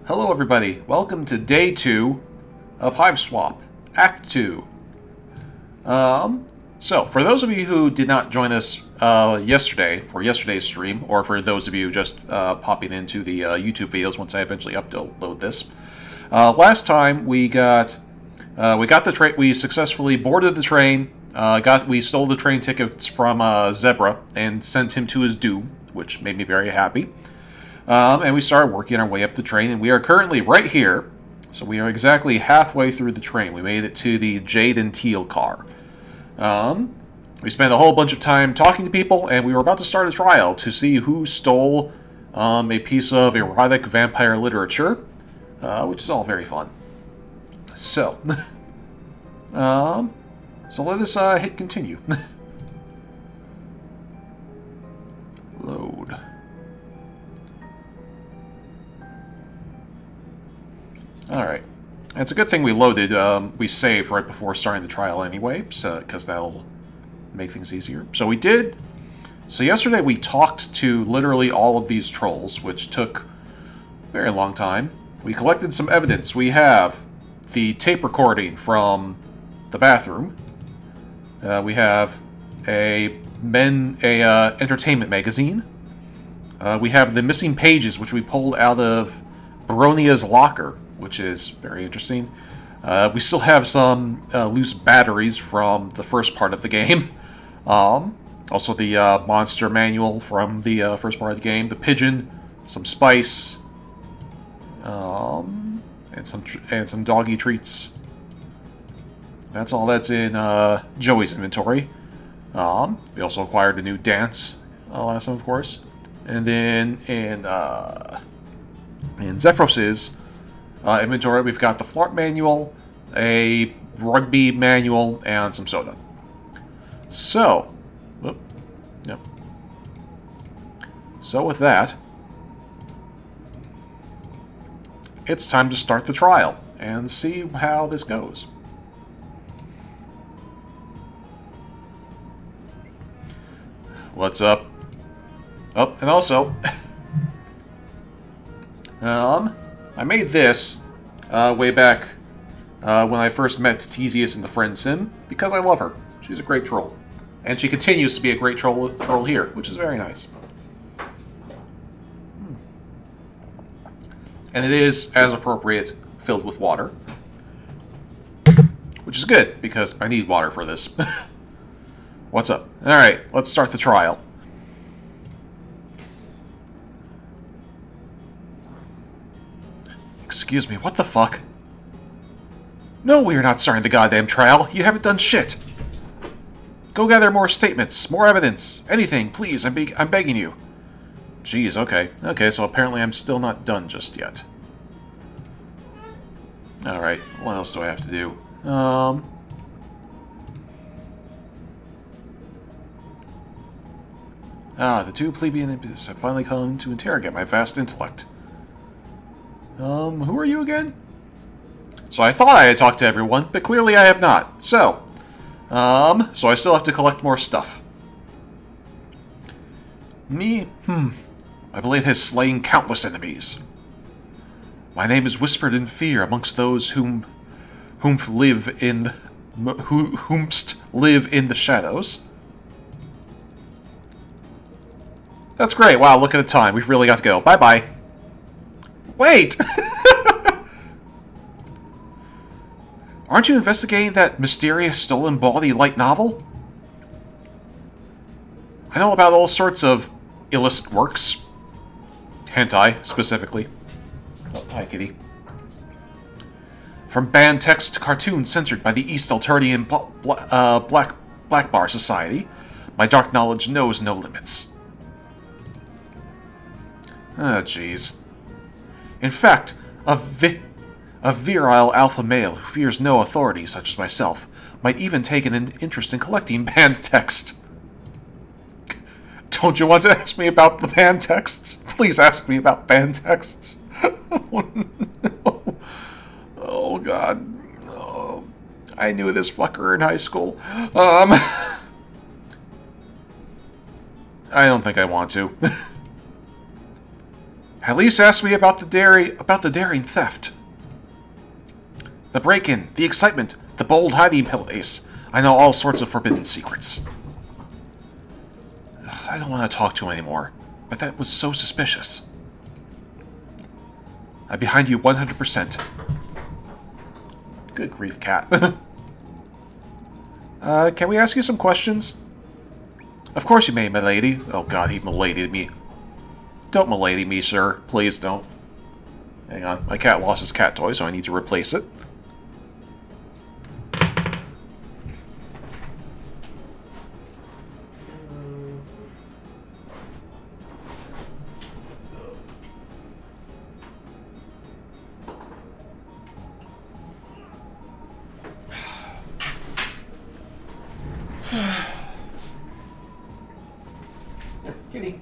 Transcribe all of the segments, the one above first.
Hello everybody, welcome to Day 2 of Hiveswap, Act 2. So, for those of you who did not join us yesterday, for yesterday's stream, or for those of you just popping into the YouTube videos once I eventually upload this, last time we got the train. We successfully boarded the train. We stole the train tickets from Zebra and sent him to his doom, which made me very happy. And we started working our way up the train, and we are currently right here. So we are exactly halfway through the train. We made it to the Jade and Teal car. We spent a whole bunch of time talking to people, and we were about to start a trial to see who stole a piece of erotic vampire literature, which is all very fun. So, so let us hit continue. Load. Alright. It's a good thing we loaded, we saved right before starting the trial anyway, because that'll make things easier. So we did. So yesterday we talked to literally all of these trolls, which took a very long time. We collected some evidence. We have the tape recording from the bathroom. We have a entertainment magazine. We have the missing pages, which we pulled out of Baronia's locker, which is very interesting. We still have some loose batteries from the first part of the game. Also the monster manual from the first part of the game. The pigeon, some spice, and some doggy treats. That's all that's in Joey's inventory. We also acquired a new dance last time, of course. And then in Zephyros's inventory, we've got the Flart manual, a rugby manual, and some soda. So, yep. So with that, it's time to start the trial and see how this goes. What's up? Oh, and also, I made this way back when I first met Tyzias in the Friend Sim, because I love her. She's a great troll. And she continues to be a great troll here, which is very nice. And it is, as appropriate, filled with water. Which is good, because I need water for this. What's up? Alright, let's start the trial. Excuse me, what the fuck? No, we are not starting the goddamn trial. You haven't done shit. Go gather more statements, more evidence, anything, please. I'm begging you. Jeez, okay. Okay, so apparently I'm still not done just yet. Alright, what else do I have to do? The two plebeian imps have finally come to interrogate my vast intellect. Who are you again? So I thought I had talked to everyone, but clearly I have not. So I still have to collect more stuff. Me? My blade has slain countless enemies. My name is whispered in fear amongst those whomst live in the shadows. That's great. Wow, look at the time. We've really got to go. Bye-bye. Wait! Aren't you investigating that mysterious stolen body light novel? I know about all sorts of illicit works. Hentai, specifically. Oh, hi, kitty. From banned text to cartoons censored by the East Alternian Black Bar Society, my dark knowledge knows no limits. Oh, jeez. In fact, a virile alpha male who fears no authority, such as myself, might even take an interest in collecting banned text. Don't you want to ask me about the banned texts? Please ask me about banned texts. Oh, no. Oh, God. Oh, I knew this fucker in high school. I don't think I want to. At least ask me about the daring theft. The break-in, the excitement, the bold hiding place. I know all sorts of forbidden secrets. Ugh, I don't want to talk to him anymore, but that was so suspicious. I'm behind you 100%. Good grief, cat. Can we ask you some questions? Of course you may, milady. Oh god, he miladed me. Don't milady me, sir. Please don't. Hang on, my cat lost his cat toy, so I need to replace it. Kitty.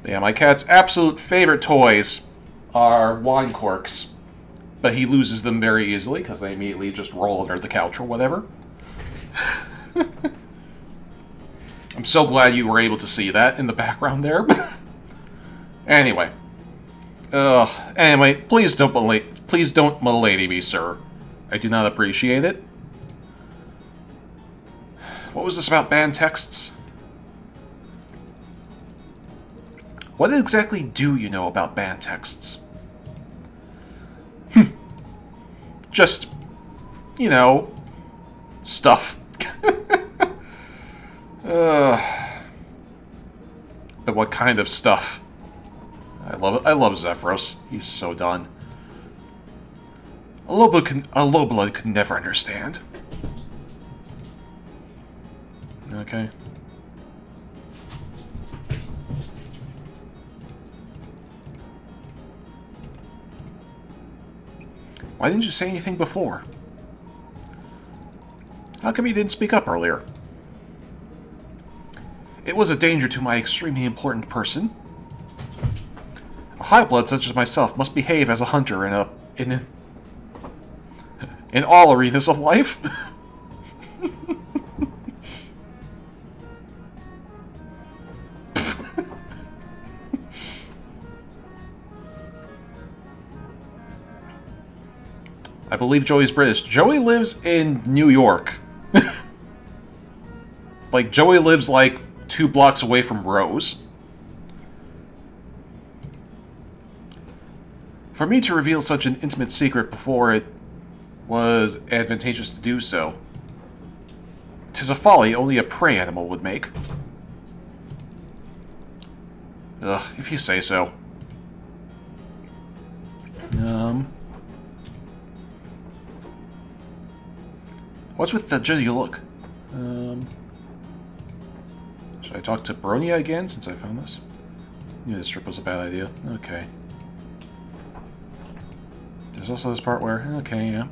Yeah, my cat's absolute favorite toys are wine corks, but he loses them very easily because they immediately just roll under the couch or whatever. I'm so glad you were able to see that in the background there. Anyway. Anyway, please don't milady me, sir. I do not appreciate it. What was this about banned texts? What exactly do you know about banned texts? Just, you know, stuff. But what kind of stuff? I love it. I love Zephyros. He's so done. A low blood could never understand. Okay. Why didn't you say anything before? How come you didn't speak up earlier? It was a danger to my extremely important person. A high-blood such as myself must behave as a hunter in all arenas of life. I believe Joey's British. Joey lives in New York. Like, Joey lives, like, 2 blocks away from Rose. For me to reveal such an intimate secret before it was advantageous to do so. 'Tis a folly only a prey animal would make. Ugh, if you say so. What's with the jizzy look? Should I talk to Bronia again since I found this? Knew this trip was a bad idea. Okay. There's also this part where, okay, yeah.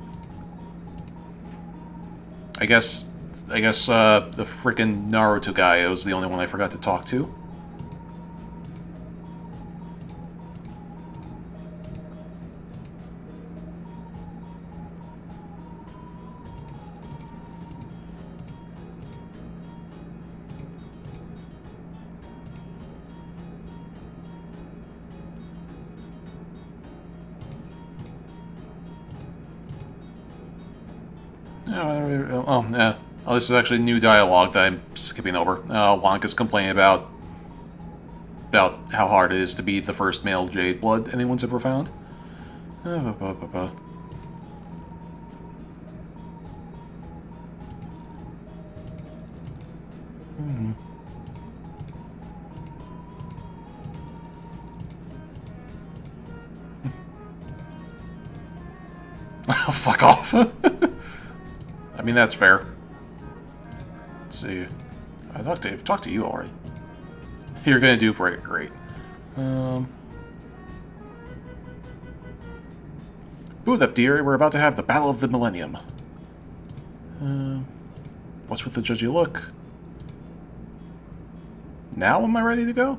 I guess the frickin' Naruto guy was the only one I forgot to talk to. Oh, yeah. Oh, this is actually new dialogue that I'm skipping over. Wonka's complaining about how hard it is to be the first male Jade Blood anyone's ever found. Oh, fuck off. I mean, that's fair. Let's see. I've talked to you already. You're gonna do great. Boot up, dear. We're about to have the Battle of the Millennium. What's with the judgy look? Now am I ready to go?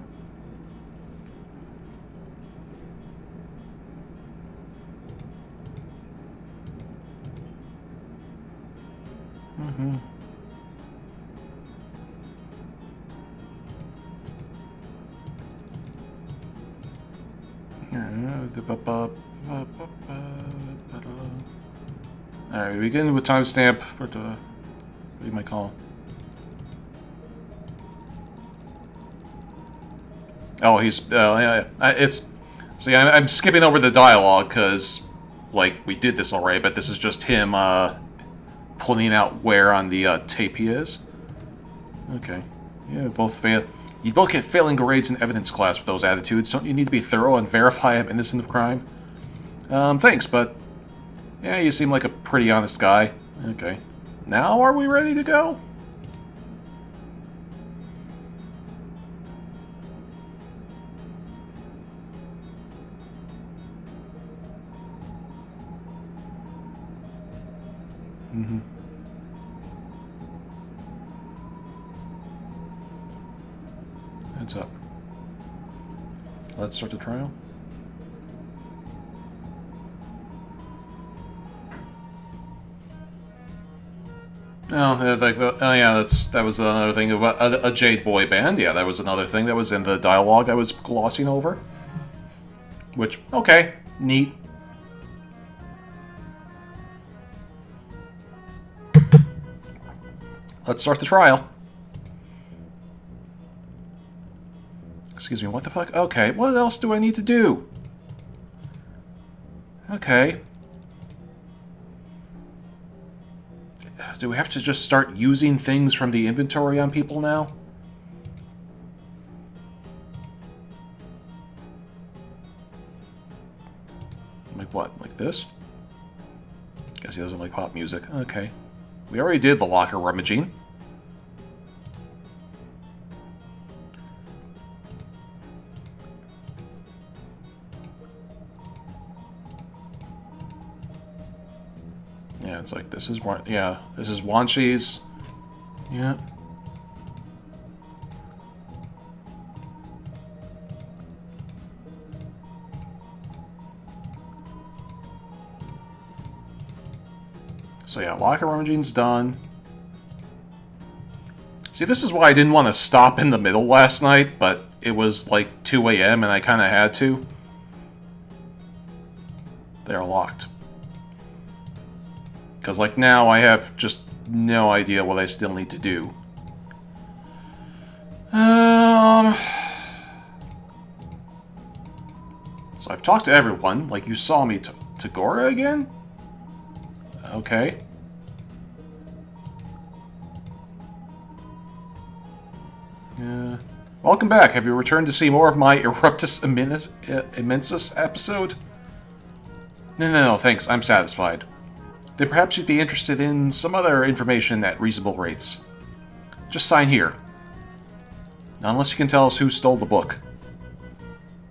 Alright, we begin with timestamp. What do you might call? Oh, he's yeah. It's see, I'm skipping over the dialogue because, like, we did this already, but this is just him pointing out where on the tape he is. Okay, yeah, both fail. You both get failing grades in evidence class with those attitudes. Don't you need to be thorough and verify I'm innocent of crime? Thanks, but yeah, you seem like a pretty honest guy. Okay, now are we ready to go? Heads up. Let's start the trial. Oh, like oh yeah, that was another thing about a Jade boy band. Yeah, that was another thing that was in the dialogue I was glossing over. Which, okay, neat. Let's start the trial. Excuse me, what the fuck? Okay, what else do I need to do? Okay. Do we have to just start using things from the inventory on people now? Like what? Like this? Guess he doesn't like pop music. Okay. We already did the locker rummaging. Yeah, it's like this is one. Yeah, this is Wanshi's. Yeah. So yeah, locker rummaging's done. See, this is why I didn't want to stop in the middle last night, but it was like 2 a.m. and I kind of had to. They're locked. Because, like, now I have just no idea what I still need to do. So I've talked to everyone. Like, you saw me to Gora again? Okay. Welcome back. Have you returned to see more of my Eruptus Immensus episode? No, thanks. I'm satisfied. Then perhaps you'd be interested in some other information at reasonable rates. Just sign here. Not unless you can tell us who stole the book.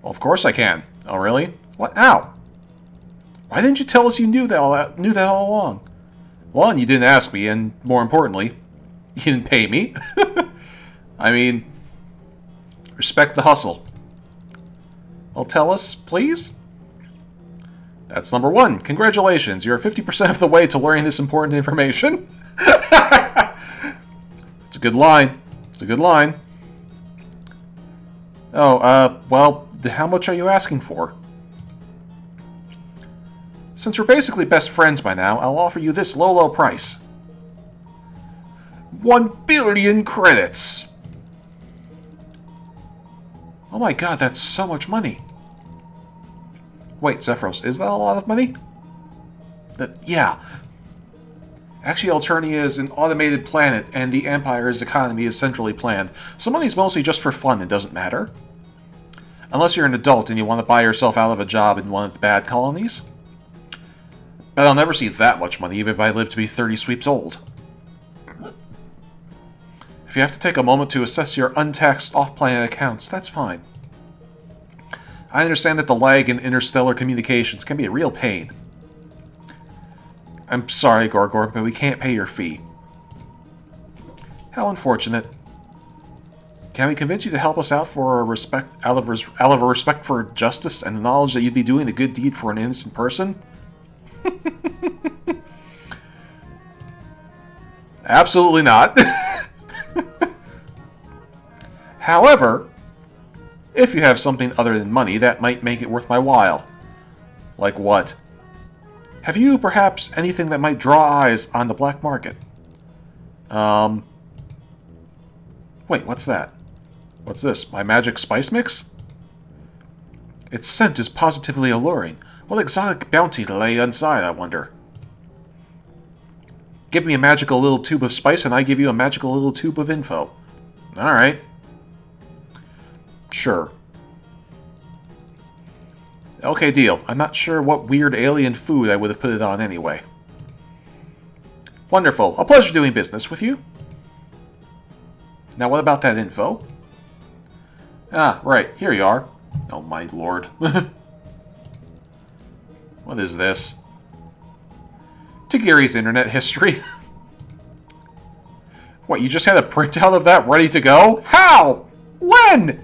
Well, of course I can. Oh, really? What? Ow! Why didn't you tell us you knew that all along? One, you didn't ask me, and more importantly, you didn't pay me. I mean, respect the hustle. Well, tell us, please? That's number one. Congratulations, you're 50% of the way to learning this important information. It's a good line. It's a good line. Oh, well, how much are you asking for? Since we're basically best friends by now, I'll offer you this low price. 1 billion credits! Oh my god, that's so much money. Wait, Zephyros, is that a lot of money? Yeah. Actually, Alternia is an automated planet, and the Empire's economy is centrally planned, so money's mostly just for fun and doesn't matter. Unless you're an adult and you want to buy yourself out of a job in one of the bad colonies. But I'll never see that much money even if I live to be 30 sweeps old. If you have to take a moment to assess your untaxed off-planet accounts, that's fine. I understand that the lag in interstellar communications can be a real pain. I'm sorry, Gorgor, but we can't pay your fee. How unfortunate. Can we convince you to help us out out of a respect for justice and the knowledge that you'd be doing a good deed for an innocent person? Absolutely not. However, if you have something other than money, that might make it worth my while. Like what? Have you, perhaps, anything that might draw eyes on the black market? Wait, what's that? What's this? My magic spice mix? Its scent is positively alluring. What exotic bounty to lay inside, I wonder? Give me a magical little tube of spice, and I give you a magical little tube of info. Alright. Sure. Okay, deal. I'm not sure what weird alien food I would have put it on anyway. Wonderful. A pleasure doing business with you. Now, what about that info? Ah, right. Here you are. Oh, my lord. What is this? Tagiri's internet history. What, you just had a printout of that ready to go? How? When?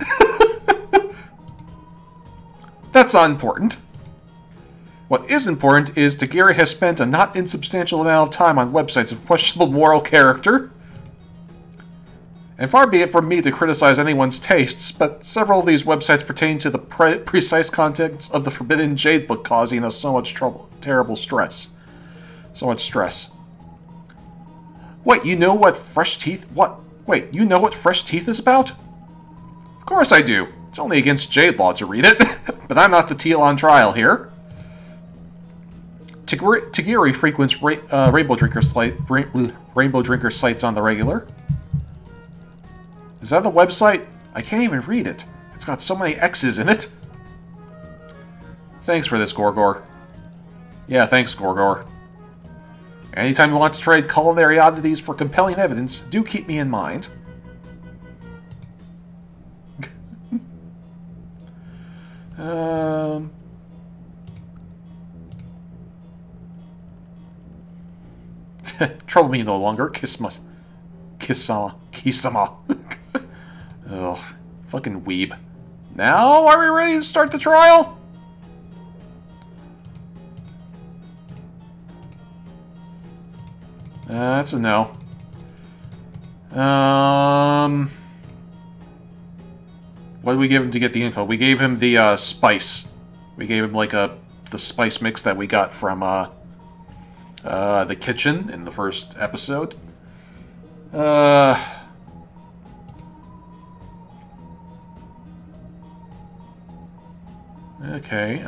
That's not important. What is important is Tagiri has spent a not insubstantial amount of time on websites of questionable moral character. And far be it from me to criticize anyone's tastes, but several of these websites pertain to the precise contents of the Forbidden Jade book, causing us so much trouble, terrible stress. So much stress. Wait, you know what fresh teeth... What? Wait, you know what fresh teeth is about? Of course I do. It's only against Jade law to read it. But I'm not the teal on trial here. Tagiri frequents Rainbow Drinker sites on the regular. Is that the website? I can't even read it. It's got so many X's in it. Thanks for this, Gorgor. Yeah, thanks, Gorgor. Anytime you want to trade culinary oddities for compelling evidence, do keep me in mind. Trouble me no longer. Kisama. Ugh, fucking weeb. Now, are we ready to start the trial? That's a no. What did we give him to get the info? We gave him the spice. We gave him like the spice mix that we got from the kitchen in the first episode. Okay,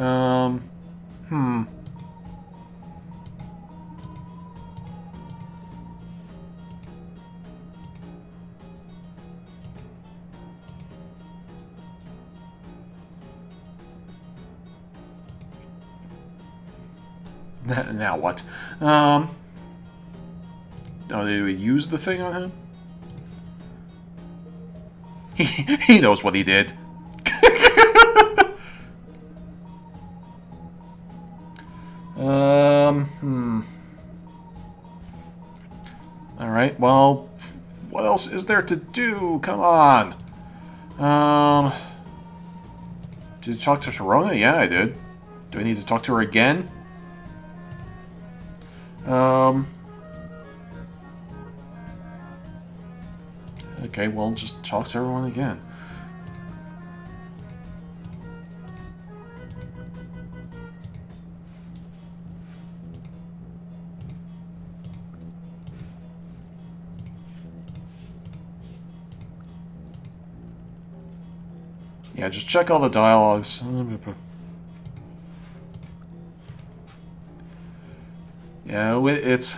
Now what? Oh, did we use the thing on him? He knows what he did. Alright, well, what else is there to do? Come on. Did you talk to Sharona? Yeah, I did. Do I need to talk to her again? Okay, well, just talk to everyone again. Yeah, just check all the dialogues. Yeah, it's...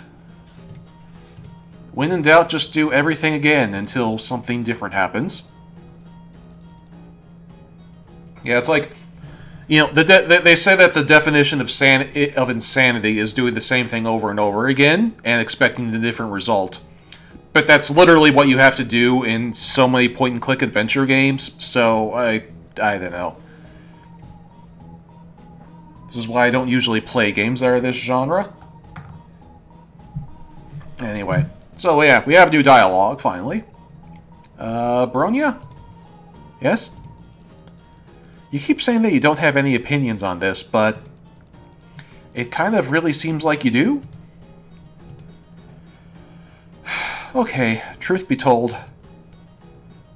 When in doubt, just do everything again until something different happens. Yeah, it's like... You know, they say that the definition of insanity is doing the same thing over and over again and expecting a different result. But that's literally what you have to do in so many point-and-click adventure games, so I don't know. This is why I don't usually play games that are this genre. Anyway, so yeah, we have new dialogue, finally. Bronya? Yes? You keep saying that you don't have any opinions on this, but it kind of really seems like you do? Okay, truth be told,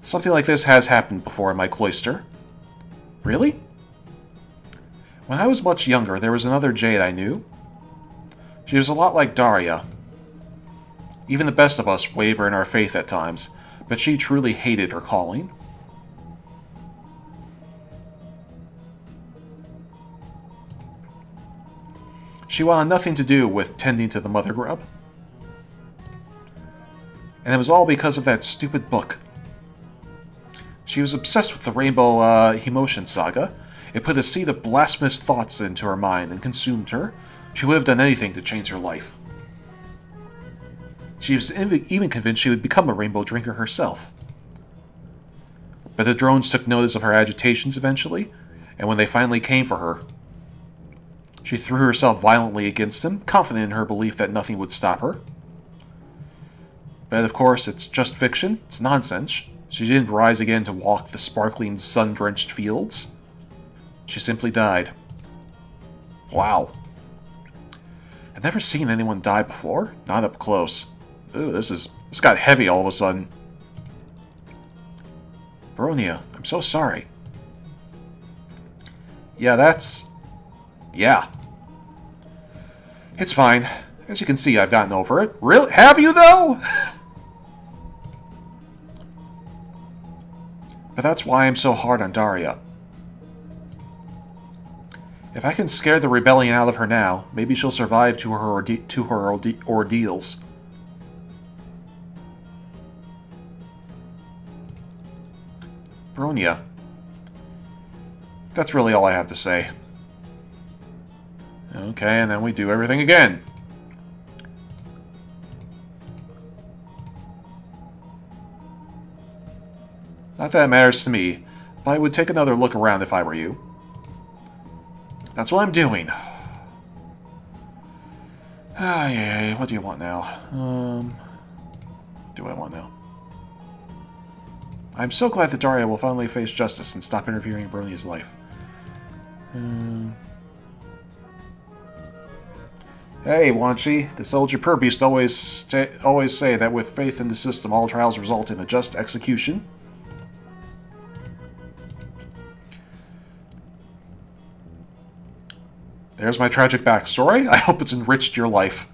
something like this has happened before in my cloister. Really? When I was much younger, there was another Jade I knew. She was a lot like Daria. Even the best of us waver in our faith at times, but she truly hated her calling. She wanted nothing to do with tending to the mother grub. And it was all because of that stupid book. She was obsessed with the Rainbow Emotion Saga. It put a seed of blasphemous thoughts into her mind and consumed her. She would have done anything to change her life. She was even convinced she would become a rainbow drinker herself. But the drones took notice of her agitations eventually, and when they finally came for her, she threw herself violently against them, confident in her belief that nothing would stop her. But of course, it's just fiction. It's nonsense. She didn't rise again to walk the sparkling, sun-drenched fields. She simply died. Wow. I've never seen anyone die before. Not up close. Ooh, this got heavy all of a sudden. Bronya, I'm so sorry. Yeah, yeah. It's fine. As you can see, I've gotten over it. Really? Have you, though? But that's why I'm so hard on Daria. If I can scare the rebellion out of her now, maybe she'll survive to her ordeals. Bronya. That's really all I have to say. Okay, and then we do everything again. Not that it matters to me, but I would take another look around if I were you. That's what I'm doing. Yeah, what do you want now? What do I want now? I'm so glad that Daria will finally face justice and stop interfering in Bronya's life. Hey, Wanshi, the soldier Purb used to always say that with faith in the system, all trials result in a just execution. There's my tragic backstory. I hope it's enriched your life.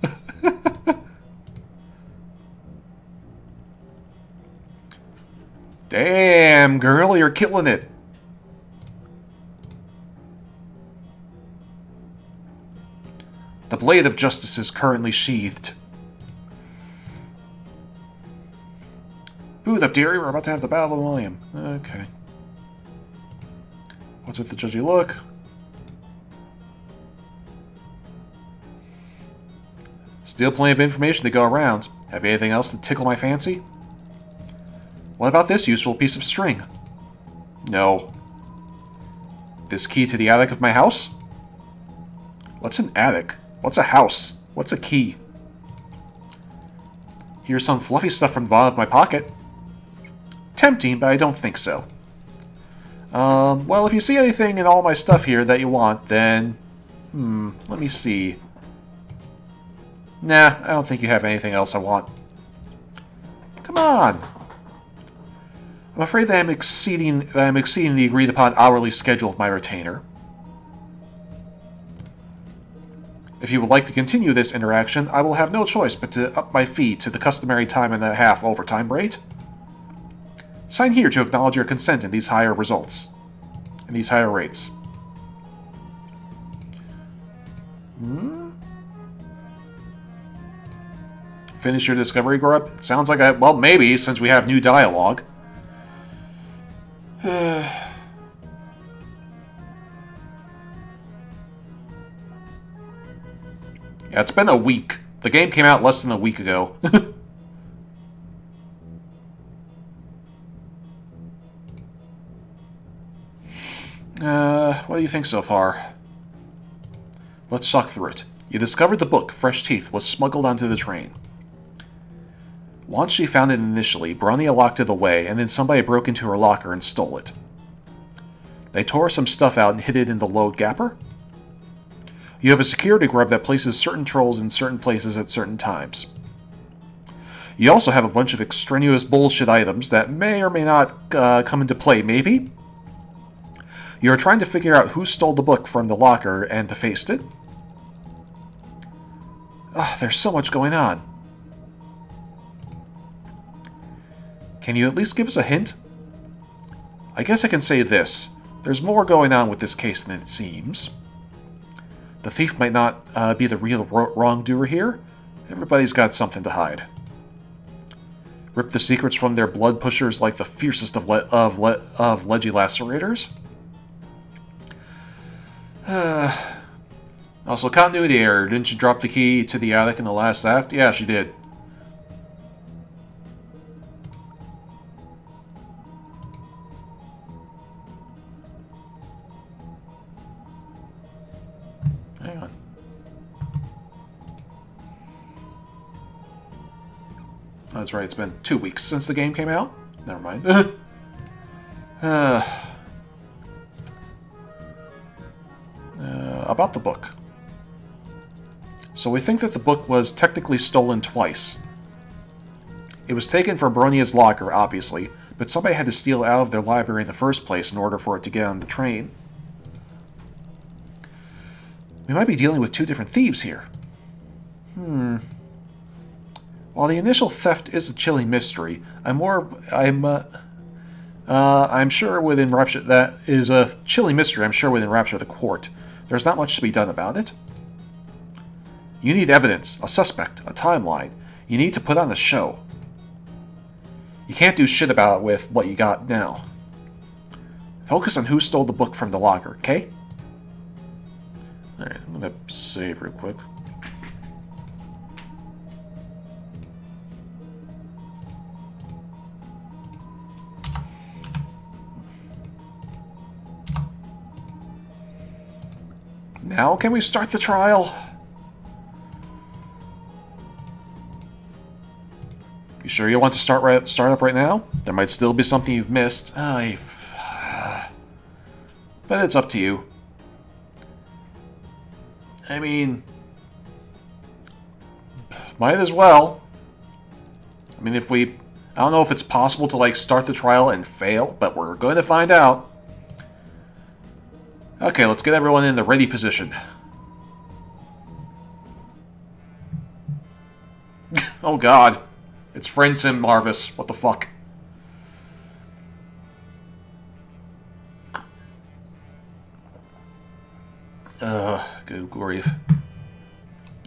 Damn, girl, you're killing it. The blade of justice is currently sheathed. Boot up, dearie. We're about to have the Battle of the Millennium. Okay. What's with the judgy look? Still plenty of information to go around. Have you anything else to tickle my fancy? What about this useful piece of string? No. This key to the attic of my house? What's an attic? What's a house? What's a key? Here's some fluffy stuff from the bottom of my pocket. Tempting, but I don't think so. Well, if you see anything in all my stuff here that you want, then... let me see. Nah, I don't think you have anything else I want. Come on! I'm afraid that I'm exceeding the agreed-upon hourly schedule of my retainer. If you would like to continue this interaction, I will have no choice but to up my fee to the customary time and a half overtime rate. Sign here to acknowledge your consent in these higher results. In these higher rates. Finish your discovery, Grub? Sounds like I... Well, maybe, since we have new dialogue. Yeah, it's been a week. The game came out less than a week ago. What do you think so far? Let's talk through it. You discovered the book, Fresh Teeth, was smuggled onto the train. Once she found it initially, Bronia locked it away, and then somebody broke into her locker and stole it. They tore some stuff out and hid it in the load gapper. You have a security grub that places certain trolls in certain places at certain times. You also have a bunch of extraneous bullshit items that may or may not come into play, maybe? You are trying to figure out who stole the book from the locker and defaced it. There's so much going on. Can you at least give us a hint? I guess I can say this. There's more going on with this case than it seems. The thief might not be the real wrongdoer here. Everybody's got something to hide. Rip the secrets from their blood pushers like the fiercest of Legilacerators? Also, continuity error. Didn't you drop the key to the attic in the last act? Yeah, she did. Hang on. That's right, it's been 2 weeks since the game came out. Never mind. About the book. So we think that the book was technically stolen twice. It was taken from Bronia's locker, obviously, but somebody had to steal it out of their library in the first place in order for it to get on the train. We might be dealing with 2 different thieves here. While the initial theft is a chilling mystery, I'm sure would enrapture that is a chilling mystery. I'm sure would enrapture the court. There's not much to be done about it. You need evidence, a suspect, a timeline. You need to put on a show. You can't do shit about it with what you got now. Focus on who stole the book from the locker, okay? Alright, I'm gonna save real quick. Now can we start the trial? You sure you want to start up right now? There might still be something you've missed. But it's up to you. I mean, might as well. I mean, I don't know if it's possible to, like, start the trial and fail, but we're going to find out. Okay, let's get everyone in the ready position. Oh god. It's Friend Sim Marvis. What the fuck? Good grief.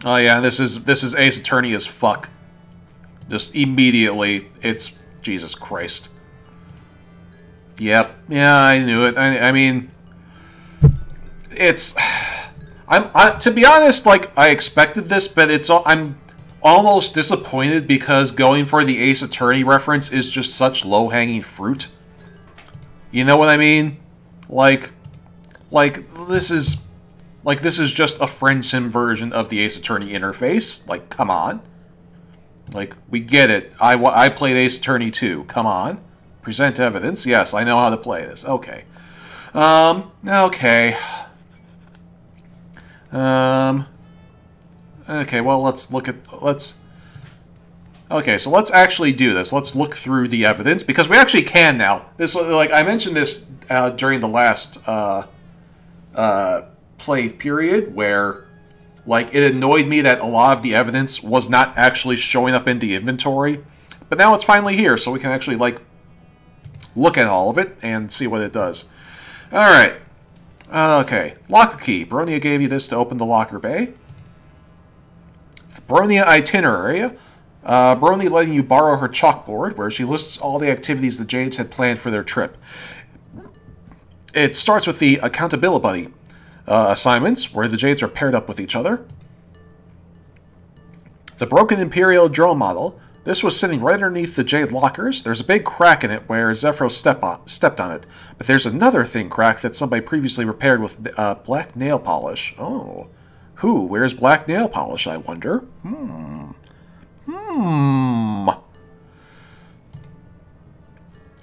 Oh yeah, this is Ace Attorney as fuck. Just immediately, it's Jesus Christ. Yep. Yeah, I knew it. I mean, it's. To be honest, like, I expected this, but I'm almost disappointed because going for the Ace Attorney reference is just such low-hanging fruit. You know what I mean? Like this is just a Friend Sim version of the Ace Attorney interface. Like, come on. Like, we get it. I played Ace Attorney too. Come on. Present evidence. Yes, I know how to play this. Okay. Okay. Okay, well, okay, so let's actually do this. Let's look through the evidence, because we actually can now. This, like, I mentioned this during the last play period, where, like, it annoyed me that a lot of the evidence was not actually showing up in the inventory. But now it's finally here, so we can actually, like, look at all of it and see what it does. Alright. Okay. Locker key. Bronia gave you this to open the locker bay. Bronia itinerary. Bronia letting you borrow her chalkboard, where she lists all the activities the Jades had planned for their trip. It starts with the accountability assignments, where the Jades are paired up with each other. The broken Imperial drone model, This was sitting right underneath the jade lockers. There's a big crack in it where Zephyro stepped on it. But there's another thin crack that somebody previously repaired with black nail polish. Oh. Who? Where's black nail polish, I wonder?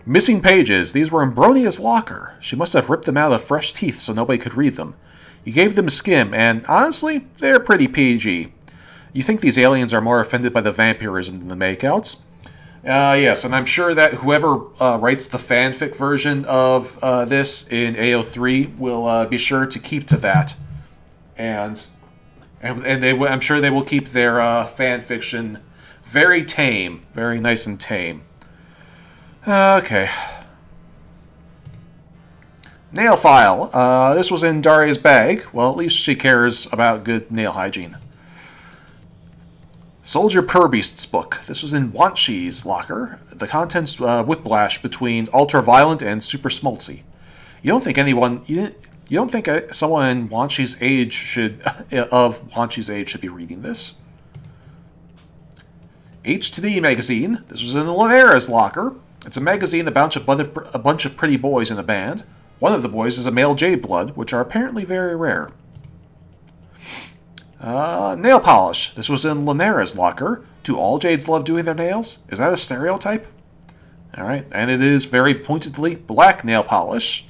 Missing pages. These were in Bronia's locker. She must have ripped them out of fresh teeth so nobody could read them. You gave them a skim, and honestly, they're pretty PG. You think these aliens are more offended by the vampirism than the makeouts? Yes, and I'm sure that whoever writes the fanfic version of this in AO3 will be sure to keep to that. And I'm sure they will keep their fanfiction very tame, very nice and tame. Okay. Nail file. This was in Daria's bag. Well, at least she cares about good nail hygiene. Soldier Purbeast's book. This was in Wanshi's locker. The contents whiplash between ultra-violent and super smoltzy. You don't think anyone... You don't think someone in Wanshi's age should... of Wanshi's age should be reading this? H2D magazine. This was in Lanera's locker. It's a magazine about a bunch of pretty boys in a band. One of the boys is a male jade blood, which are apparently very rare. Nail polish. This was in Lanera's locker. Do all jades love doing their nails? Is that a stereotype? Alright, and it is very pointedly black nail polish.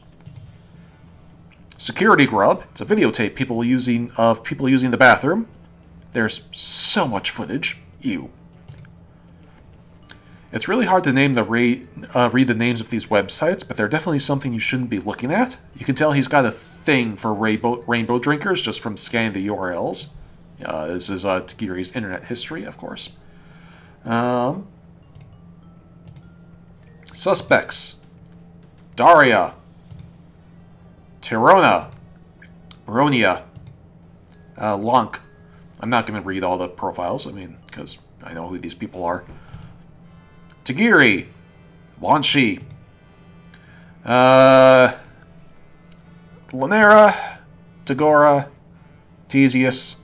Security grub. It's a videotape of people using the bathroom. There's so much footage. Ew. It's really hard to read the names of these websites, but they're definitely something you shouldn't be looking at. You can tell he's got a thing for rainbow drinkers just from scanning the URLs. This is Tagiri's internet history, of course. Suspects. Daria. Tirona. Bronia. Lunk. I'm not going to read all the profiles, because I know who these people are. Tagiri. Wanshi. Lanera. Tagora. Tyzias.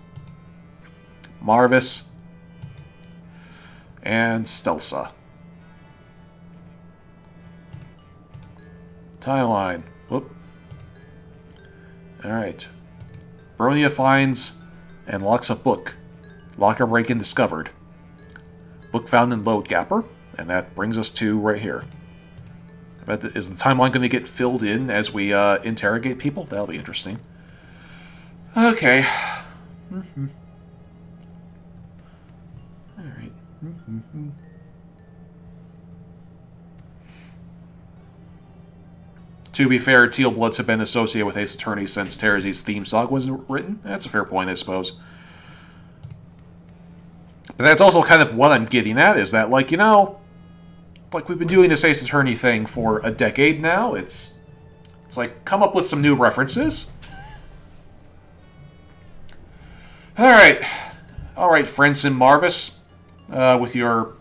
Marvis. And Stelsa. Timeline. Whoop. Alright. Bronia finds and locks a book. Locker break-in discovered. Book found in load gapper. And that brings us to right here. Is the timeline going to get filled in as we interrogate people? That'll be interesting. Okay. Alright. To be fair, Teal Bloods have been associated with Ace Attorney since Terzi's theme song was written. That's a fair point, I suppose. But that's also kind of what I'm getting at, is that, like, we've been doing this Ace Attorney thing for a decade now. It's like, come up with some new references. Alright, Friendson Marvis, with your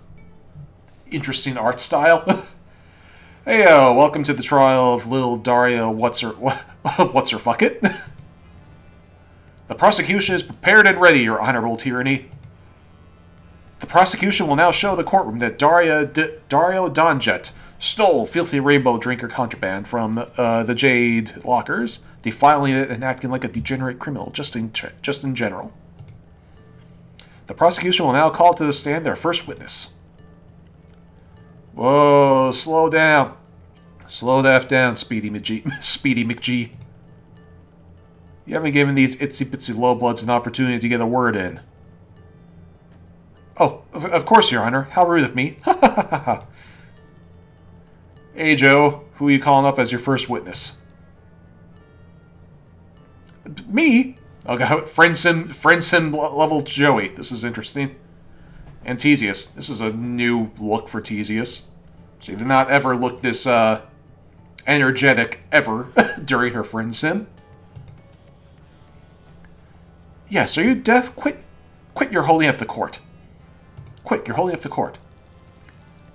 interesting art style. Heyo, welcome to the trial of Lil Daria what's her fuck it. The prosecution is prepared and ready, Your Honorable Tyranny. The prosecution will now show the courtroom that Dario Donjet stole filthy rainbow drinker contraband from the Jade lockers, defiling it and acting like a degenerate criminal, just in general. The prosecution will now call to the stand their first witness. Whoa, slow down. Slow the F down, Speedy McGee. You haven't given these itsy-bitsy lowbloods an opportunity to get a word in. Oh, of course, Your Honor. How rude of me. Ha ha ha ha. Hey, Joe. Who are you calling up as your first witness? Me? Okay, Friendsim level Joey. This is interesting. And Tyzias. This is a new look for Tyzias. She did not ever look this energetic ever during her Friendsim. Yes, are you deaf? Quit your holding up the court. Quick, you're holding up the court.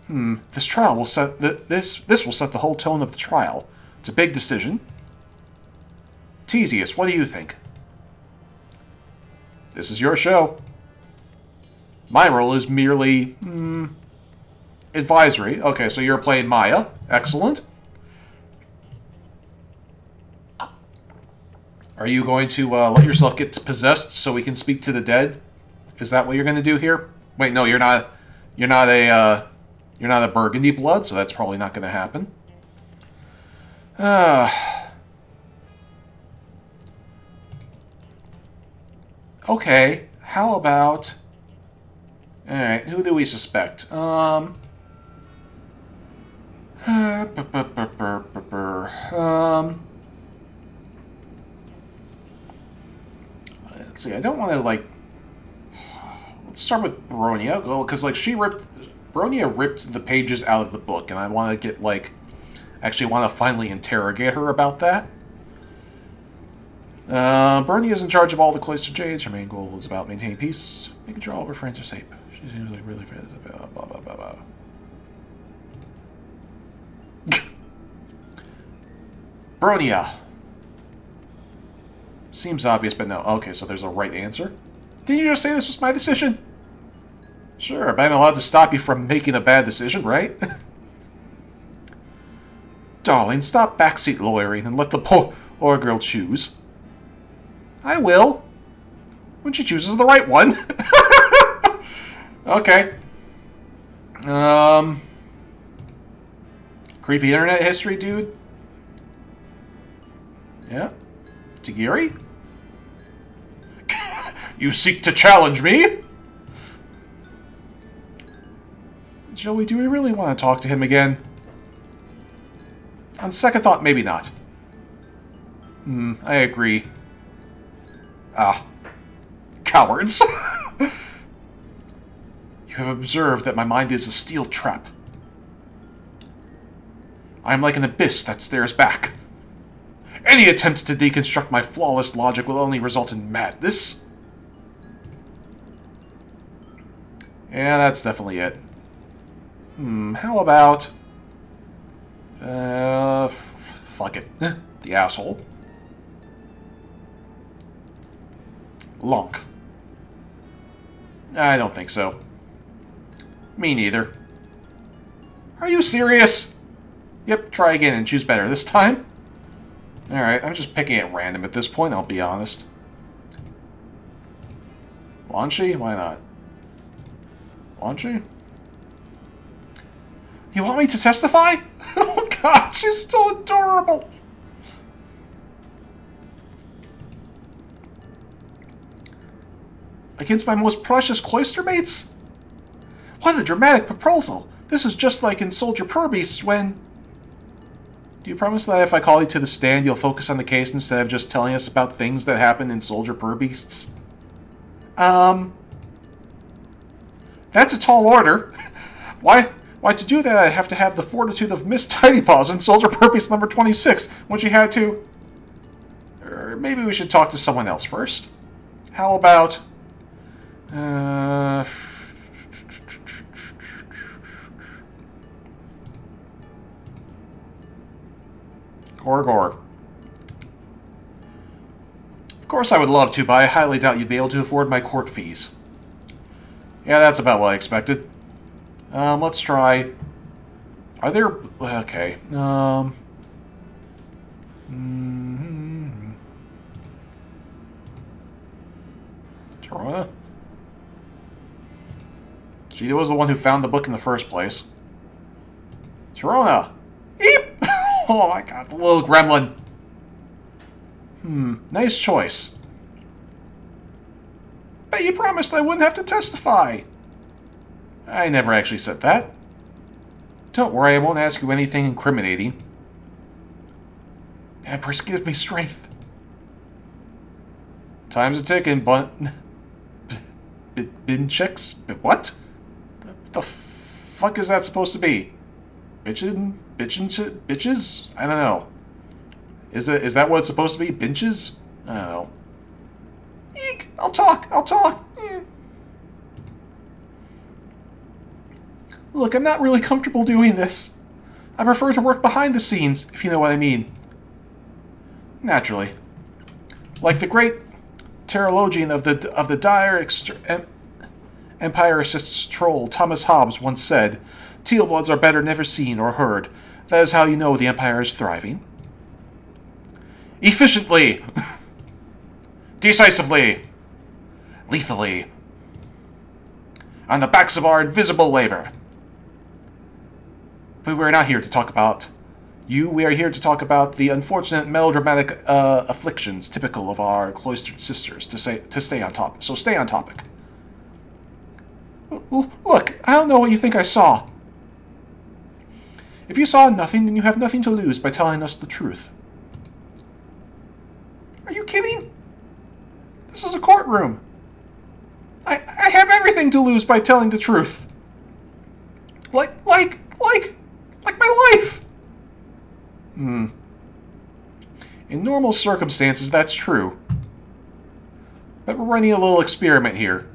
This trial will set this will set the whole tone of the trial. It's a big decision. Tyzias, what do you think? This is your show. My role is merely Advisory. Okay, so you're playing Maya. Excellent. Are you going to let yourself get possessed so we can speak to the dead? Is that what you're going to do here? Wait, no, you're not. You're not a Burgundy blood, so that's probably not going to happen. Okay, how about... Alright, who do we suspect? Let's see, I don't want to, like... Let's start with Bronia, because, like, Bronia ripped the pages out of the book, and I want to get, like... Actually want to finally interrogate her about that. Bronia is in charge of all the Cloister Jades. Her main goal is about maintaining peace, making sure all of her friends are safe. She seems like really fans of blah blah blah blah. Bronia. Seems obvious, but no. Okay, so there's a right answer. Didn't you just say this was my decision? Sure, but I'm allowed to stop you from making a bad decision, right? Darling, stop backseat lawyering and let the poor girl choose. I will. When she chooses the right one. Okay. Creepy internet history, dude. Yeah. Tagiri? You seek to challenge me? Joey, do we really want to talk to him again? On second thought, maybe not. I agree. Ah. Cowards. You have observed that my mind is a steel trap. I am like an abyss that stares back. Any attempt to deconstruct my flawless logic will only result in madness. Yeah, that's definitely it. How about... fuck it. The asshole. Lonk. I don't think so. Me neither. Are you serious? Yep, try again and choose better this time. Alright, I'm just picking at random at this point, I'll be honest. Wanshi? Why not? Wanshi? You want me to testify? Oh god, she's so adorable! Against my most precious cloister mates? What a dramatic proposal! This is just like in Soldier Purbeasts when... Do you promise that if I call you to the stand, you'll focus on the case instead of just telling us about things that happen in Soldier Purbeasts? That's a tall order. Why to do that, I have to have the fortitude of Miss Tidypaws in Soldier Purbeast number 26, when she had to... Or maybe we should talk to someone else first. How about... Gorgor. Of course I would love to, but I highly doubt you'd be able to afford my court fees. Yeah, that's about what I expected. Let's try... Are there... Okay. Torona? She was the one who found the book in the first place. Torona! Eep! Oh my god, the little gremlin. Nice choice. But you promised I wouldn't have to testify. I never actually said that. Don't worry, I won't ask you anything incriminating. Empress, give me strength. Time's a ticking, but... Binchicks? What? The fuck is that supposed to be? Bitches? I don't know. Is that what it's supposed to be? Benches? I don't know. Eek! I'll talk! Look, I'm not really comfortable doing this. I prefer to work behind the scenes, if you know what I mean. Naturally. Like the great Terrologian of the dire Empire Assists troll Thomas Hobbes once said, Teal bloods are better never seen or heard. That is how you know the Empire is thriving. Efficiently! Decisively! Lethally! On the backs of our invisible labor. But we're not here to talk about you. We are here to talk about the unfortunate melodramatic afflictions typical of our cloistered sisters, to stay on topic. So stay on topic. Look, I don't know what you think I saw. If you saw nothing, then you have nothing to lose by telling us the truth. Are you kidding? This is a courtroom. I have everything to lose by telling the truth. Like my life. In normal circumstances, that's true. But we're running a little experiment here.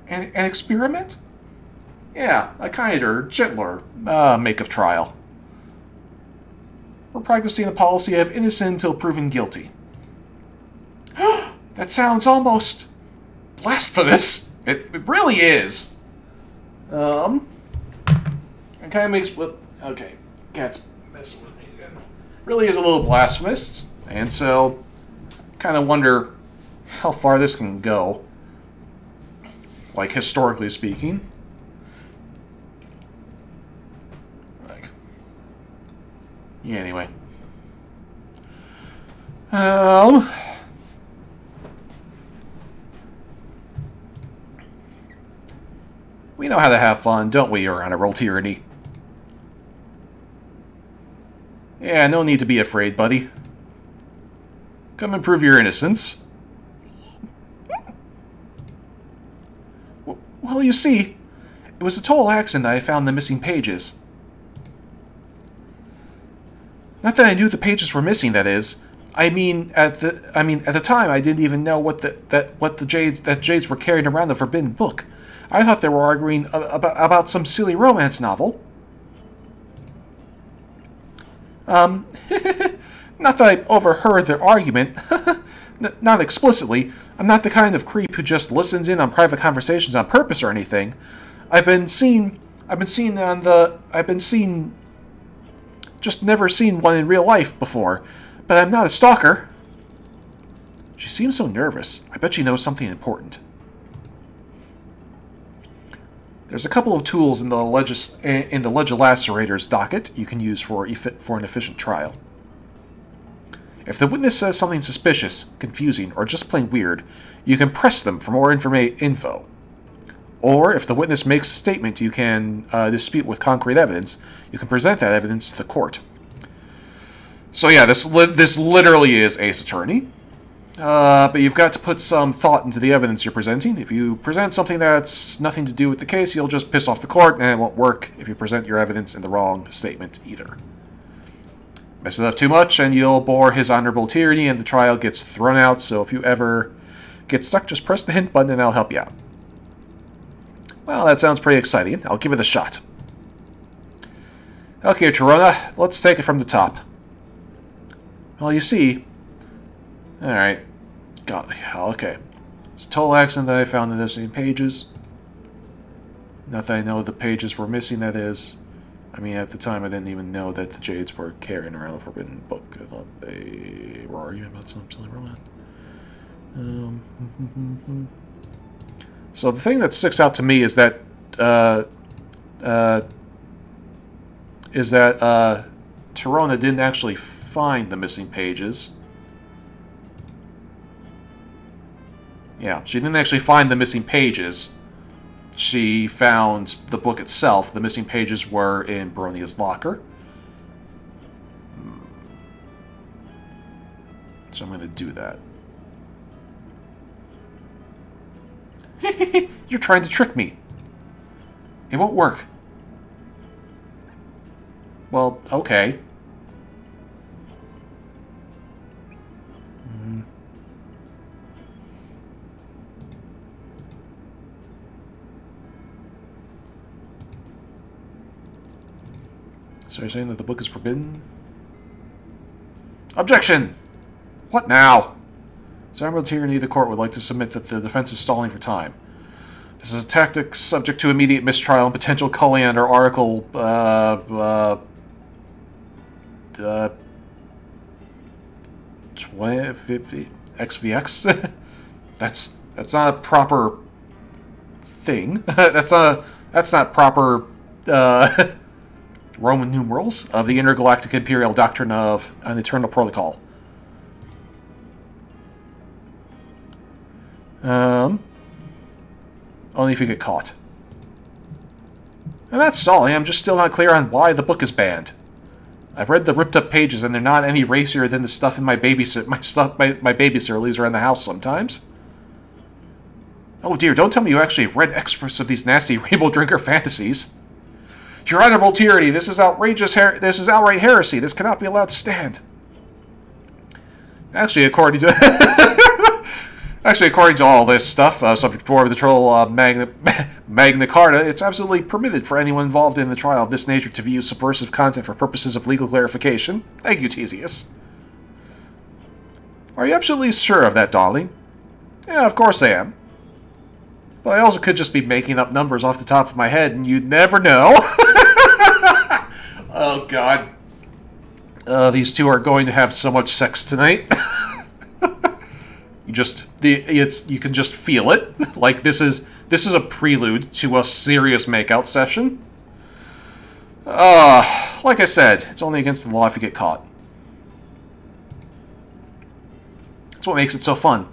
An experiment? Yeah, a kinder, gentler make of trial. We're practicing a policy of innocent until proven guilty. That sounds almost blasphemous. It really is. It kind of makes... Okay, cat's messing with me again. Really is a little blasphemous, and so kind of wonder how far this can go. Like, historically speaking. Like, yeah, anyway. We know how to have fun, don't we, around a roll tyranny? Yeah, no need to be afraid, buddy. Come and prove your innocence. Well, you see, it was a total accident that I found the missing pages. Not that I knew the pages were missing, that is. At the time, I didn't even know that Jades were carrying around the forbidden book. I thought they were arguing about some silly romance novel. Not that I overheard their argument. Not explicitly. I'm not the kind of creep who just listens in on private conversations on purpose or anything. Just never seen one in real life before. But I'm not a stalker. She seems so nervous. I bet she knows something important. There's a couple of tools in the Legislacerator's docket you can use for an efficient trial. If the witness says something suspicious, confusing, or just plain weird, you can press them for more info. Or, if the witness makes a statement you can dispute with concrete evidence, you can present that evidence to the court. So yeah, this literally is Ace Attorney. But you've got to put some thought into the evidence you're presenting. If you present something that's nothing to do with the case, you'll just piss off the court, and it won't work if you present your evidence in the wrong statement either. Mess it up too much, and you'll bore His Honorable Tyranny, and the trial gets thrown out, so if you ever get stuck, just press the hint button and I'll help you out. Well, that sounds pretty exciting. I'll give it a shot. Okay, Tirona, let's take it from the top. Well, you see... Alright. God, okay. It's a total accident that I found the missing pages. Not that I know the pages were missing, that is. I mean, at the time, I didn't even know that the Jades were carrying around a forbidden book. I thought they were arguing about some silly romance. So the thing that sticks out to me is that Tirona didn't actually find the missing pages. Yeah, she didn't actually find the missing pages. She found the book itself. The missing pages were in Baronia's locker. So I'm going to do that. You're trying to trick me. It won't work. Well, okay. So you're saying that the book is forbidden? Objection! What now? His Honorable Tyranny, the court would like to submit that the defense is stalling for time. This is a tactic subject to immediate mistrial and potential culling under Article 2050 XVX. That's not a proper thing. that's not proper Roman numerals of the Intergalactic Imperial Doctrine of an Eternal Protocol. Only if you get caught. And that's all. I'm just still not clear on why the book is banned. I've read the ripped up pages, and they're not any racier than the stuff in my babysitter. My babysitter leaves around the house sometimes. Oh dear! Don't tell me you actually read excerpts of these nasty rainbow drinker fantasies. Your Honorable Tyranny, this is outrageous. This is outright heresy. This cannot be allowed to stand. Actually, according to all this stuff, subject to Arbiter Troll Magna Carta, it's absolutely permitted for anyone involved in the trial of this nature to view subversive content for purposes of legal clarification. Thank you, Tyzias. Are you absolutely sure of that, darling? Yeah, of course I am. But I also could just be making up numbers off the top of my head, and you'd never know. Oh, God. These two are going to have so much sex tonight. You can just feel it. Like this is a prelude to a serious makeout session. Like I said, it's only against the law if you get caught. That's what makes it so fun.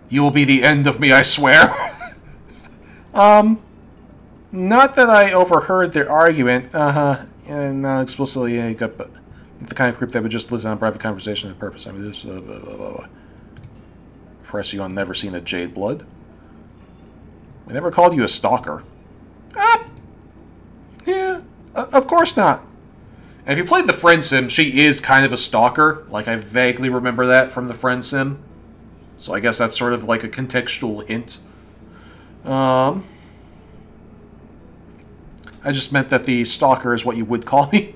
You will be the end of me, I swear. Not that I overheard their argument. And not explicitly, but the kind of group that would just listen on private conversation for purpose. I mean, this. Blah, blah, blah. Press you on never seen a Jade Blood. We never called you a stalker. Yeah, of course not. And if you played the Friend Sim, she is kind of a stalker. Like, I vaguely remember that from the Friend Sim. So I guess that's sort of like a contextual hint. I just meant that the stalker is what you would call me.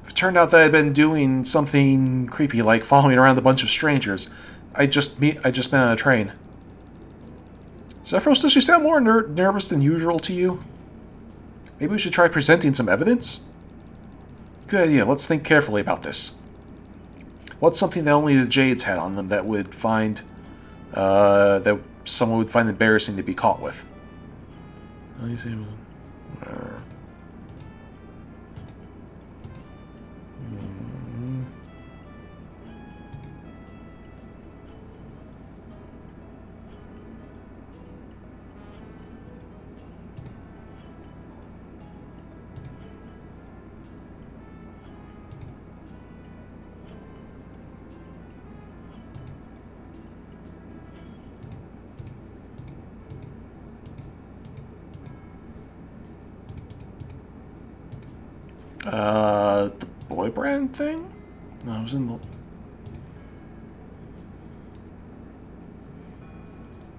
If it turned out that I'd been doing something creepy, like following around a bunch of strangers, I just met on a train. Zephyros, does she sound more nervous than usual to you? Maybe we should try presenting some evidence? Good idea. Let's think carefully about this. What's something that only the Jades had on them that would find that someone would find embarrassing to be caught with? The boy brand thing? No, I was in the...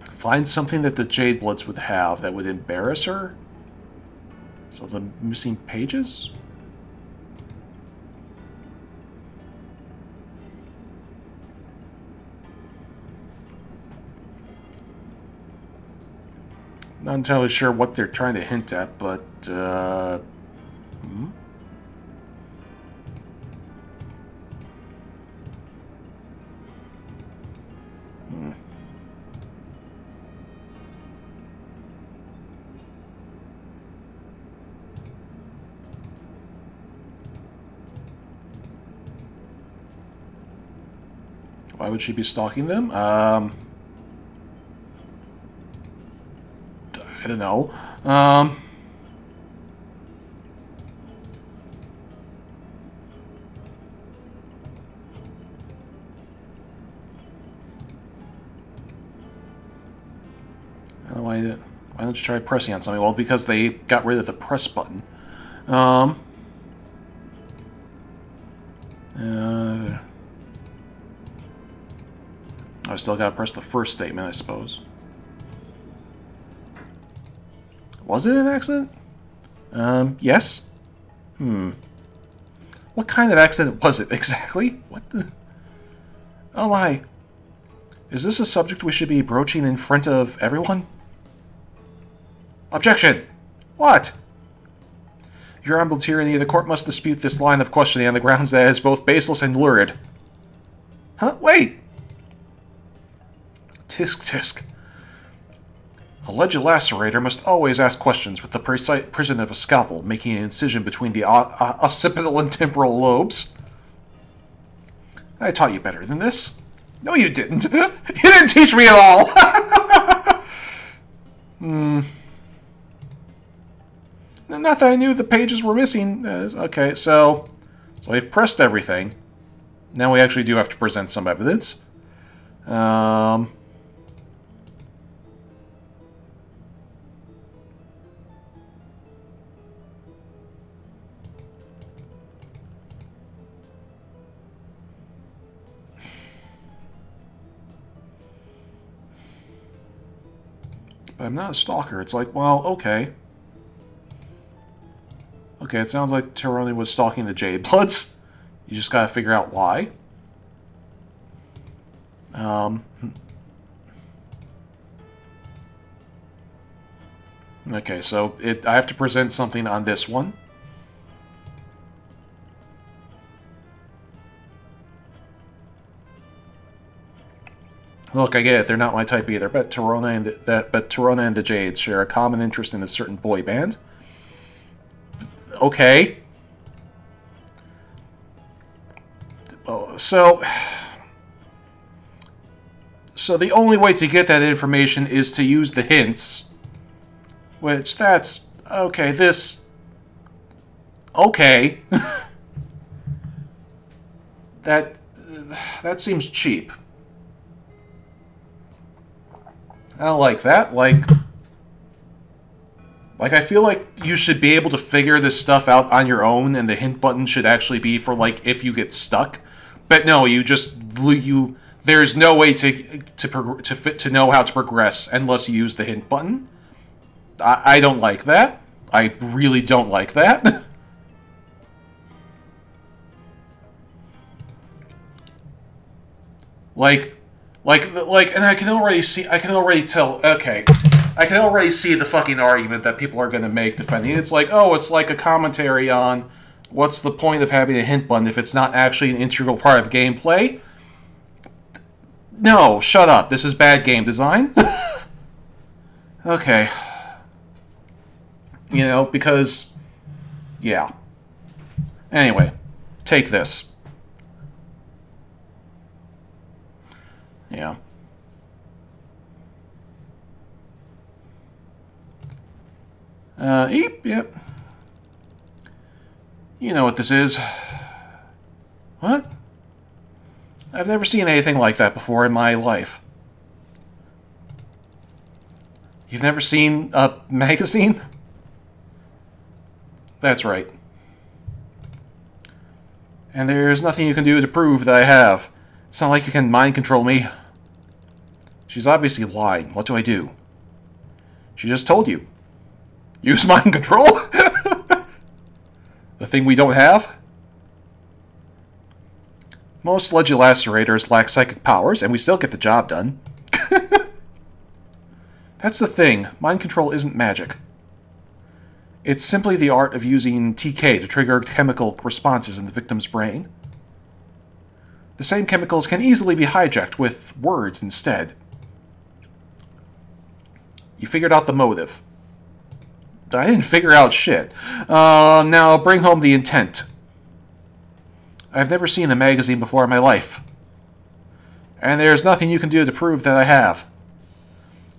Find something that the Jade Bloods would have that would embarrass her? So the missing pages? Not entirely sure what they're trying to hint at, but, Why would she be stalking them? I don't know. Why don't you try pressing on something? Well, because they got rid of the press button. I still gotta press the first statement, I suppose. Was it an accident? Yes? What kind of accident was it, exactly? What the... Oh my. Is this a subject we should be broaching in front of everyone? Objection! What? Your Honorable Tyranny, the court must dispute this line of questioning on the grounds that it is both baseless and lurid. Huh? Wait! Tisk tisk. Alleged lacerator must always ask questions with the precision of a scalpel, making an incision between the occipital and temporal lobes. I taught you better than this. No, you didn't. You didn't teach me at all! Not that I knew the pages were missing. Okay, so we've pressed everything. Now we actually do have to present some evidence. But I'm not a stalker. It's like, well, okay. Okay, it sounds like Tyrone was stalking the Jade Bloods. You just gotta figure out why. Okay, so I have to present something on this one. Look, I get it. They're not my type either. But Tyrone and the Jades share a common interest in a certain boy band. Okay. Oh, so the only way to get that information is to use the hints, which that's okay. Okay. that seems cheap. I don't like that. Like I feel like you should be able to figure this stuff out on your own, and the hint button should actually be for, like, if you get stuck. But no, there's no way to know how to progress unless you use the hint button. I don't like that. I really don't like that. And I can already tell, okay, I can already see the fucking argument that people are going to make defending it. It's like, oh, it's like a commentary on what's the point of having a hint button if it's not actually an integral part of gameplay? No, shut up. This is bad game design. Okay. You know, because, yeah. Anyway, take this. Yeah. Yep. You know what this is. What? I've never seen anything like that before in my life. You've never seen a magazine? That's right. And there's nothing you can do to prove that I have. It's not like you can mind control me. She's obviously lying. What do I do? She just told you. Use mind control? The thing we don't have? Most legislarators lack psychic powers, and we still get the job done. That's the thing. Mind control isn't magic. It's simply the art of using TK to trigger chemical responses in the victim's brain. The same chemicals can easily be hijacked with words instead. You figured out the motive. I didn't figure out shit. Now bring home the intent. I've never seen a magazine before in my life. And there's nothing you can do to prove that I have.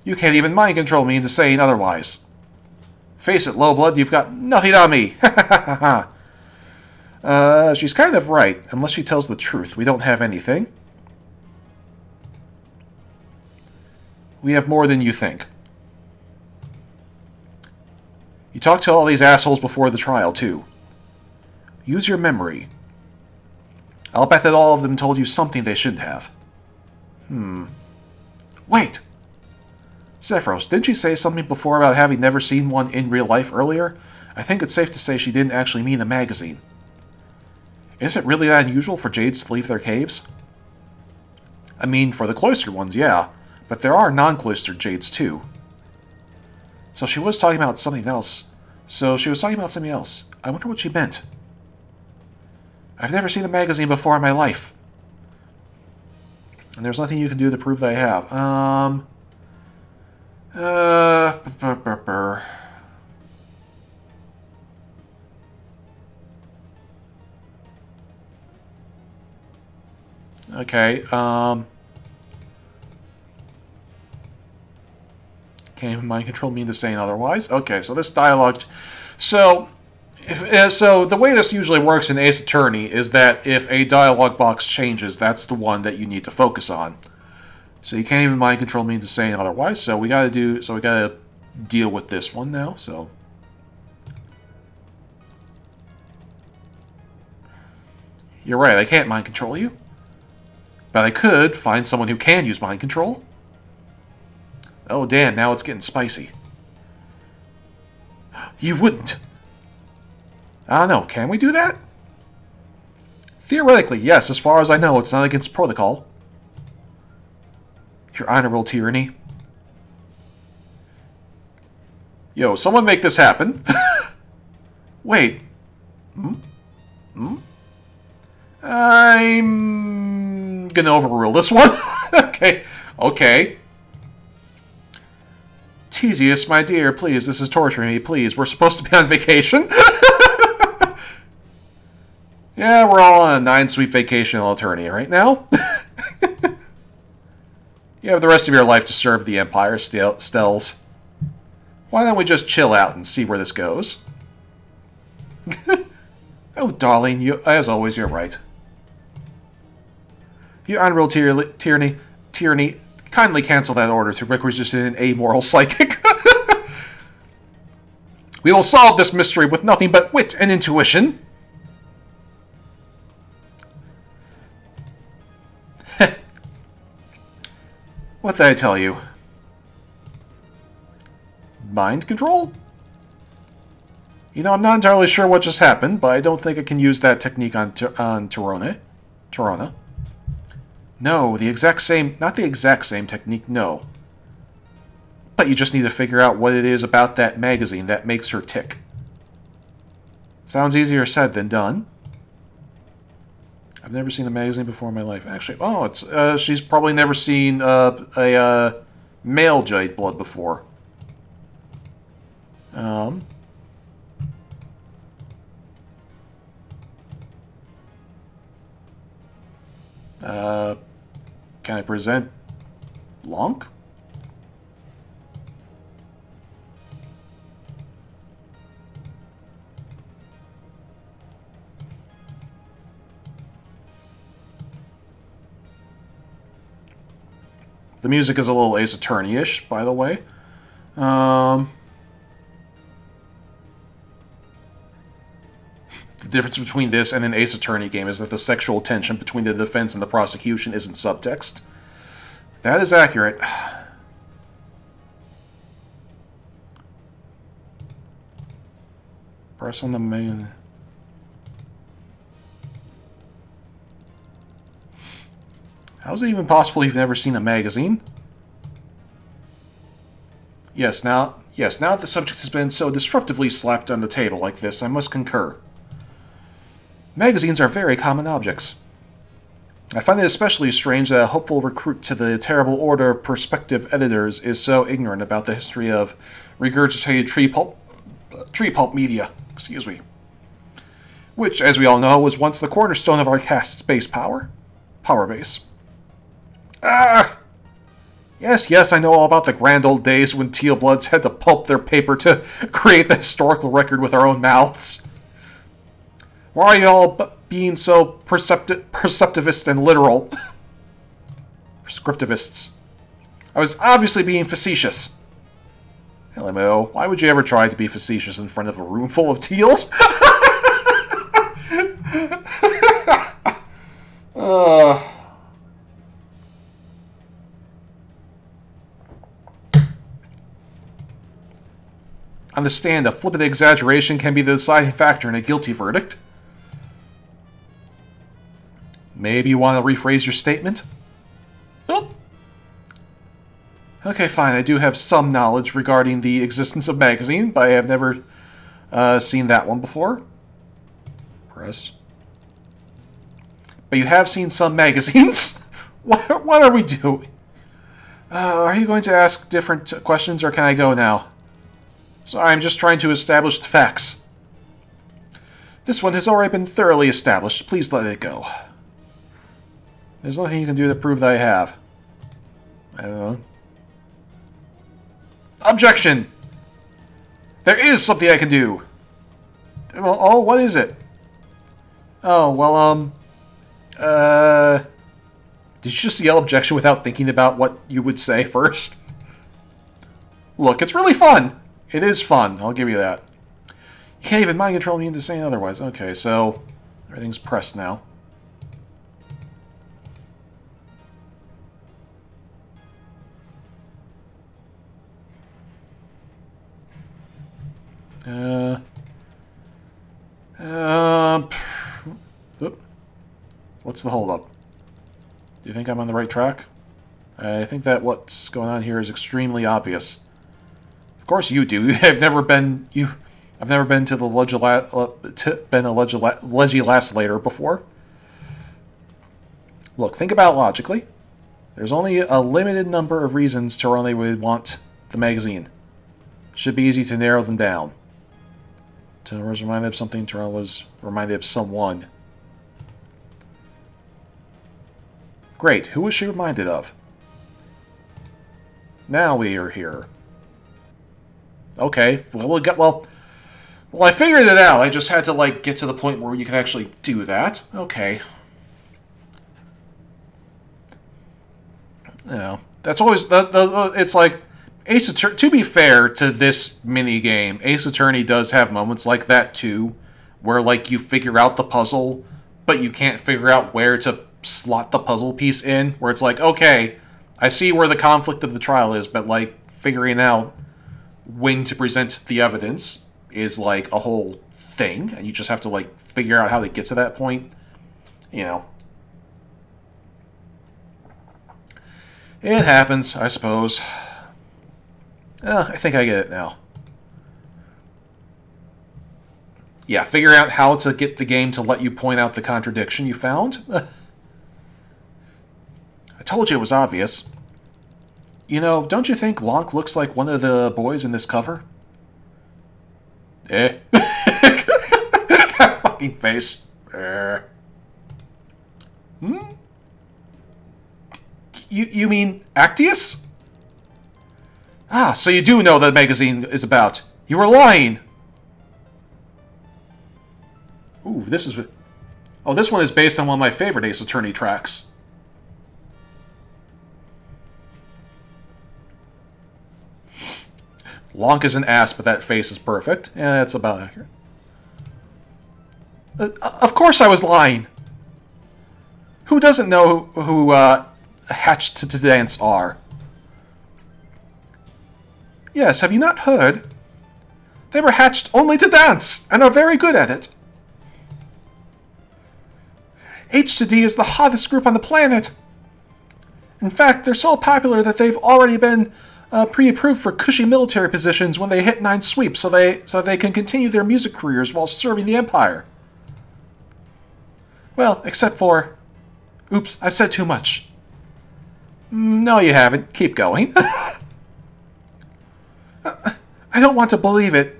You can't even mind control me into saying otherwise. Face it, Lowblood, you've got nothing on me. She's kind of right. Unless she tells the truth, we don't have anything. We have more than you think. You talked to all these assholes before the trial, too. Use your memory. I'll bet that all of them told you something they shouldn't have. Wait! Zephyros, didn't she say something before about having never seen one in real life earlier? I think it's safe to say she didn't actually mean a magazine. Is it really that unusual for Jades to leave their caves? I mean, for the cloistered ones, yeah. But there are non-cloistered jades, too. So she was talking about something else. I wonder what she meant. I've never seen a magazine before in my life. And there's nothing you can do to prove that I have. Okay, Can mind control mean to saying otherwise? Okay, so this dialogue... So the way this usually works in Ace Attorney is that if a dialogue box changes, that's the one that you need to focus on. So you can't even mind control mean to saying otherwise, so we gotta deal with this one now, so... You're right, I can't mind control you. But I could find someone who can use mind control. Oh, damn, now it's getting spicy. You wouldn't. I don't know, can we do that? Theoretically, yes, as far as I know, it's not against protocol. Your honorable tyranny. Yo, someone make this happen. Wait. I'm gonna overrule this one. Okay. Tyzias, my dear, please, this is torturing me, please. We're supposed to be on vacation. Yeah, we're all on a 9-sweet vacation in Eternia right now. You have the rest of your life to serve the Empire, Stells. Why don't we just chill out and see where this goes? Oh, darling, as always, you're right. You honorable tyranny, kindly cancel that order to requisition an amoral psychic. We will solve this mystery with nothing but wit and intuition. What did I tell you? Mind control? You know, I'm not entirely sure what just happened, but I don't think I can use that technique on Torona. No, not the exact same technique, no. But you just need to figure out what it is about that magazine that makes her tick. Sounds easier said than done. I've never seen a magazine before in my life. Actually, oh, it's she's probably never seen a male jade blood before. Can I present Lonk? The music is a little Ace Attorney-ish, by the way. The difference between this and an Ace Attorney game is that the sexual tension between the defense and the prosecution isn't subtext. That is accurate. Press on the main... How is it even possible you've never seen a magazine? Yes, now that the subject has been so disruptively slapped on the table like this, I must concur. Magazines are very common objects. I find it especially strange that a hopeful recruit to the terrible order of prospective editors is so ignorant about the history of regurgitated tree pulp media. Excuse me. Which, as we all know, was once the cornerstone of our cast's base power base. Ah! Yes, I know all about the grand old days when Teal Bloods had to pulp their paper to create the historical record with our own mouths. Why are you all being so perceptivist and literal? Prescriptivists. I was obviously being facetious. LMO, why would you ever try to be facetious in front of a room full of teals? Understand, a flippant exaggeration can be the deciding factor in a guilty verdict. Maybe you want to rephrase your statement? Okay, fine. I do have some knowledge regarding the existence of magazine, but I have never seen that one before. Press. But you have seen some magazines? What are we doing? Are you going to ask different questions, or can I go now? Sorry, I'm just trying to establish the facts. This one has already been thoroughly established. Please let it go. There's nothing you can do to prove that I have. I don't know. Objection! There is something I can do! Well, oh, what is it? Oh, well, did you just yell objection without thinking about what you would say first? Look, it's really fun! It is fun, I'll give you that. You can't even mind control me into saying otherwise. Okay, so everything's pressed now. What's the holdup? Do you think I'm on the right track? I think that what's going on here is extremely obvious. Of course you do. I've never been to the legislator before. Look, think about it logically. There's only a limited number of reasons Tyrone would want the magazine. Should be easy to narrow them down. Tyrone was reminded of something. Tyrone was reminded of someone. Great. Who was she reminded of? Now we are here. Okay. Well, I figured it out. I just had to, like, get to the point where you could actually do that. Okay. You know, that's always... it's like... Ace Attorney... To be fair to this mini-game, Ace Attorney does have moments like that, too. Where, like, you figure out the puzzle, but you can't figure out where to slot the puzzle piece in. Where it's like, okay, I see where the conflict of the trial is, but, like, figuring out when to present the evidence is, like, a whole thing. And you just have to, like, figure out how to get to that point. You know. It happens, I suppose. I think I get it now. Yeah, figure out how to get the game to let you point out the contradiction you found. I told you it was obvious. You know, don't you think Lonk looks like one of the boys in this cover? Eh? That fucking face. Hmm? You mean Actius? Ah, so you do know what the magazine is about. You were lying. Ooh, this is... Oh, this one is based on one of my favorite Ace Attorney tracks. Lonk is an ass, but that face is perfect. Yeah, that's about accurate. Of course I was lying. Who doesn't know who hatched to dance are? Yes, have you not heard? They were hatched only to dance, and are very good at it. H2D is the hottest group on the planet. In fact, they're so popular that they've already been pre-approved for cushy military positions when they hit 9 sweeps, so they can continue their music careers while serving the Empire. Well, except for... Oops, I've said too much. No, you haven't. Keep going. I don't want to believe it.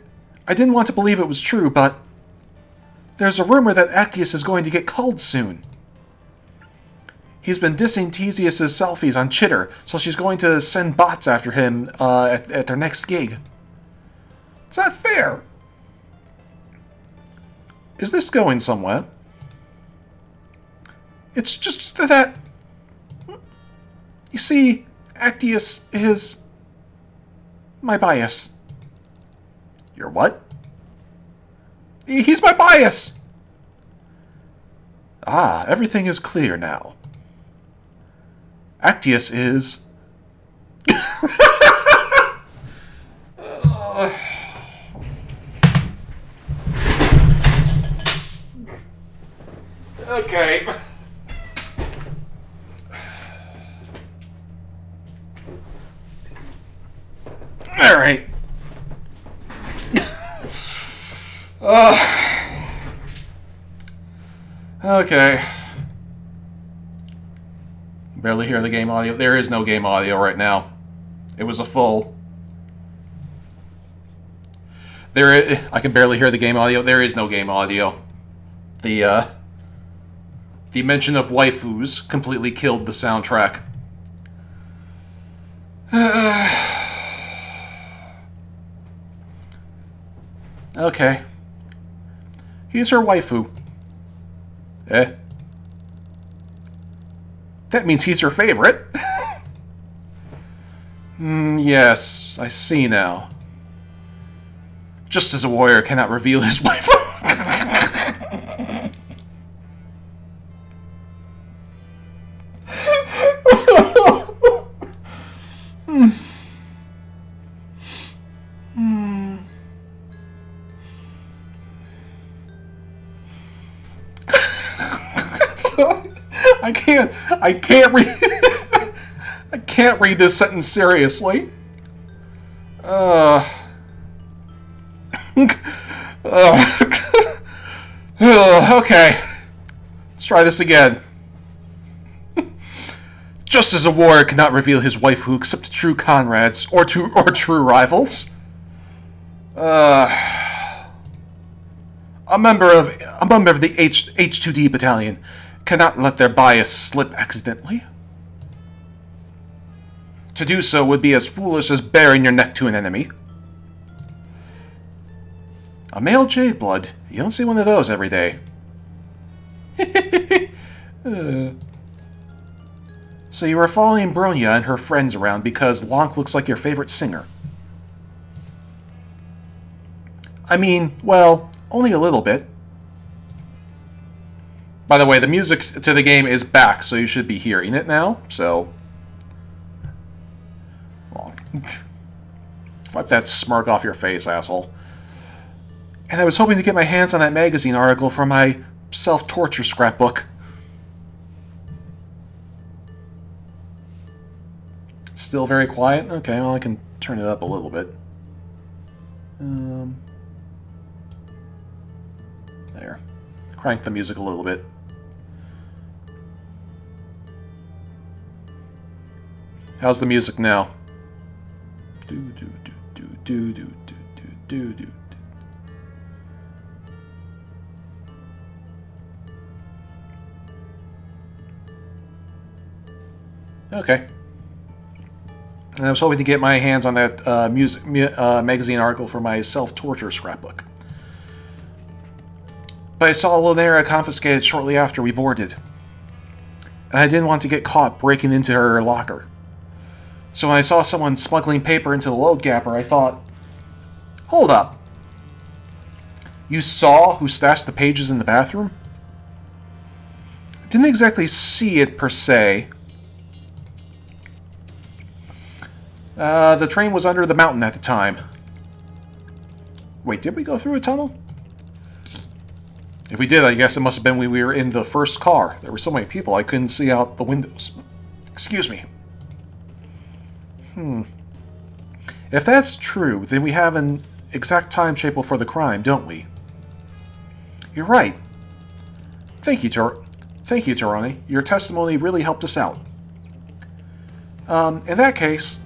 I didn't want to believe it was true, but... There's a rumor that Actius is going to get culled soon. He's been dissing Tyzias' selfies on Chitter, so she's going to send bots after him at their next gig. It's not fair. Is this going somewhere? It's just that... You see, Actius is... my bias. Your what? He's my bias! Ah, everything is clear now. Actius is... Okay. Alright. Okay. Barely hear the game audio. There is no game audio right now. It was a full... I can barely hear the game audio. There is no game audio. The mention of waifus completely killed the soundtrack. Okay. He's her waifu. Eh? That means he's her favorite. Yes, I see now. Just as a warrior cannot reveal his waifu. I can't read. I can't read this sentence seriously. Okay. Let's try this again. Just as a warrior cannot reveal his waifu except to true comrades or true rivals. A member of the H2D battalion cannot let their bias slip accidentally. To do so would be as foolish as baring your neck to an enemy. A male jade blood. You don't see one of those every day. So you were following Bronya and her friends around because Lonk looks like your favorite singer. I mean, well, only a little bit. By the way, the music to the game is back, so you should be hearing it now, so... Wipe that smirk off your face, asshole. And I was hoping to get my hands on that magazine article for my self-torture scrapbook. It's still very quiet? Okay, well I can turn it up a little bit. There. Crank the music a little bit. How's the music now? Do do do do do do do do do. Okay. And I was hoping to get my hands on that magazine article for my self-torture scrapbook. But I saw Lunera confiscated shortly after we boarded. And I didn't want to get caught breaking into her locker. So when I saw someone smuggling paper into the load gapper, I thought, hold up. You saw who stashed the pages in the bathroom? Didn't exactly see it per se. The train was under the mountain at the time. Wait, did we go through a tunnel? If we did, I guess it must have been when we were in the first car. There were so many people I couldn't see out the windows. Excuse me. If that's true, then we have an exact timetable for the crime, don't we? You're right. Thank you, Torani. Your testimony really helped us out. In that case,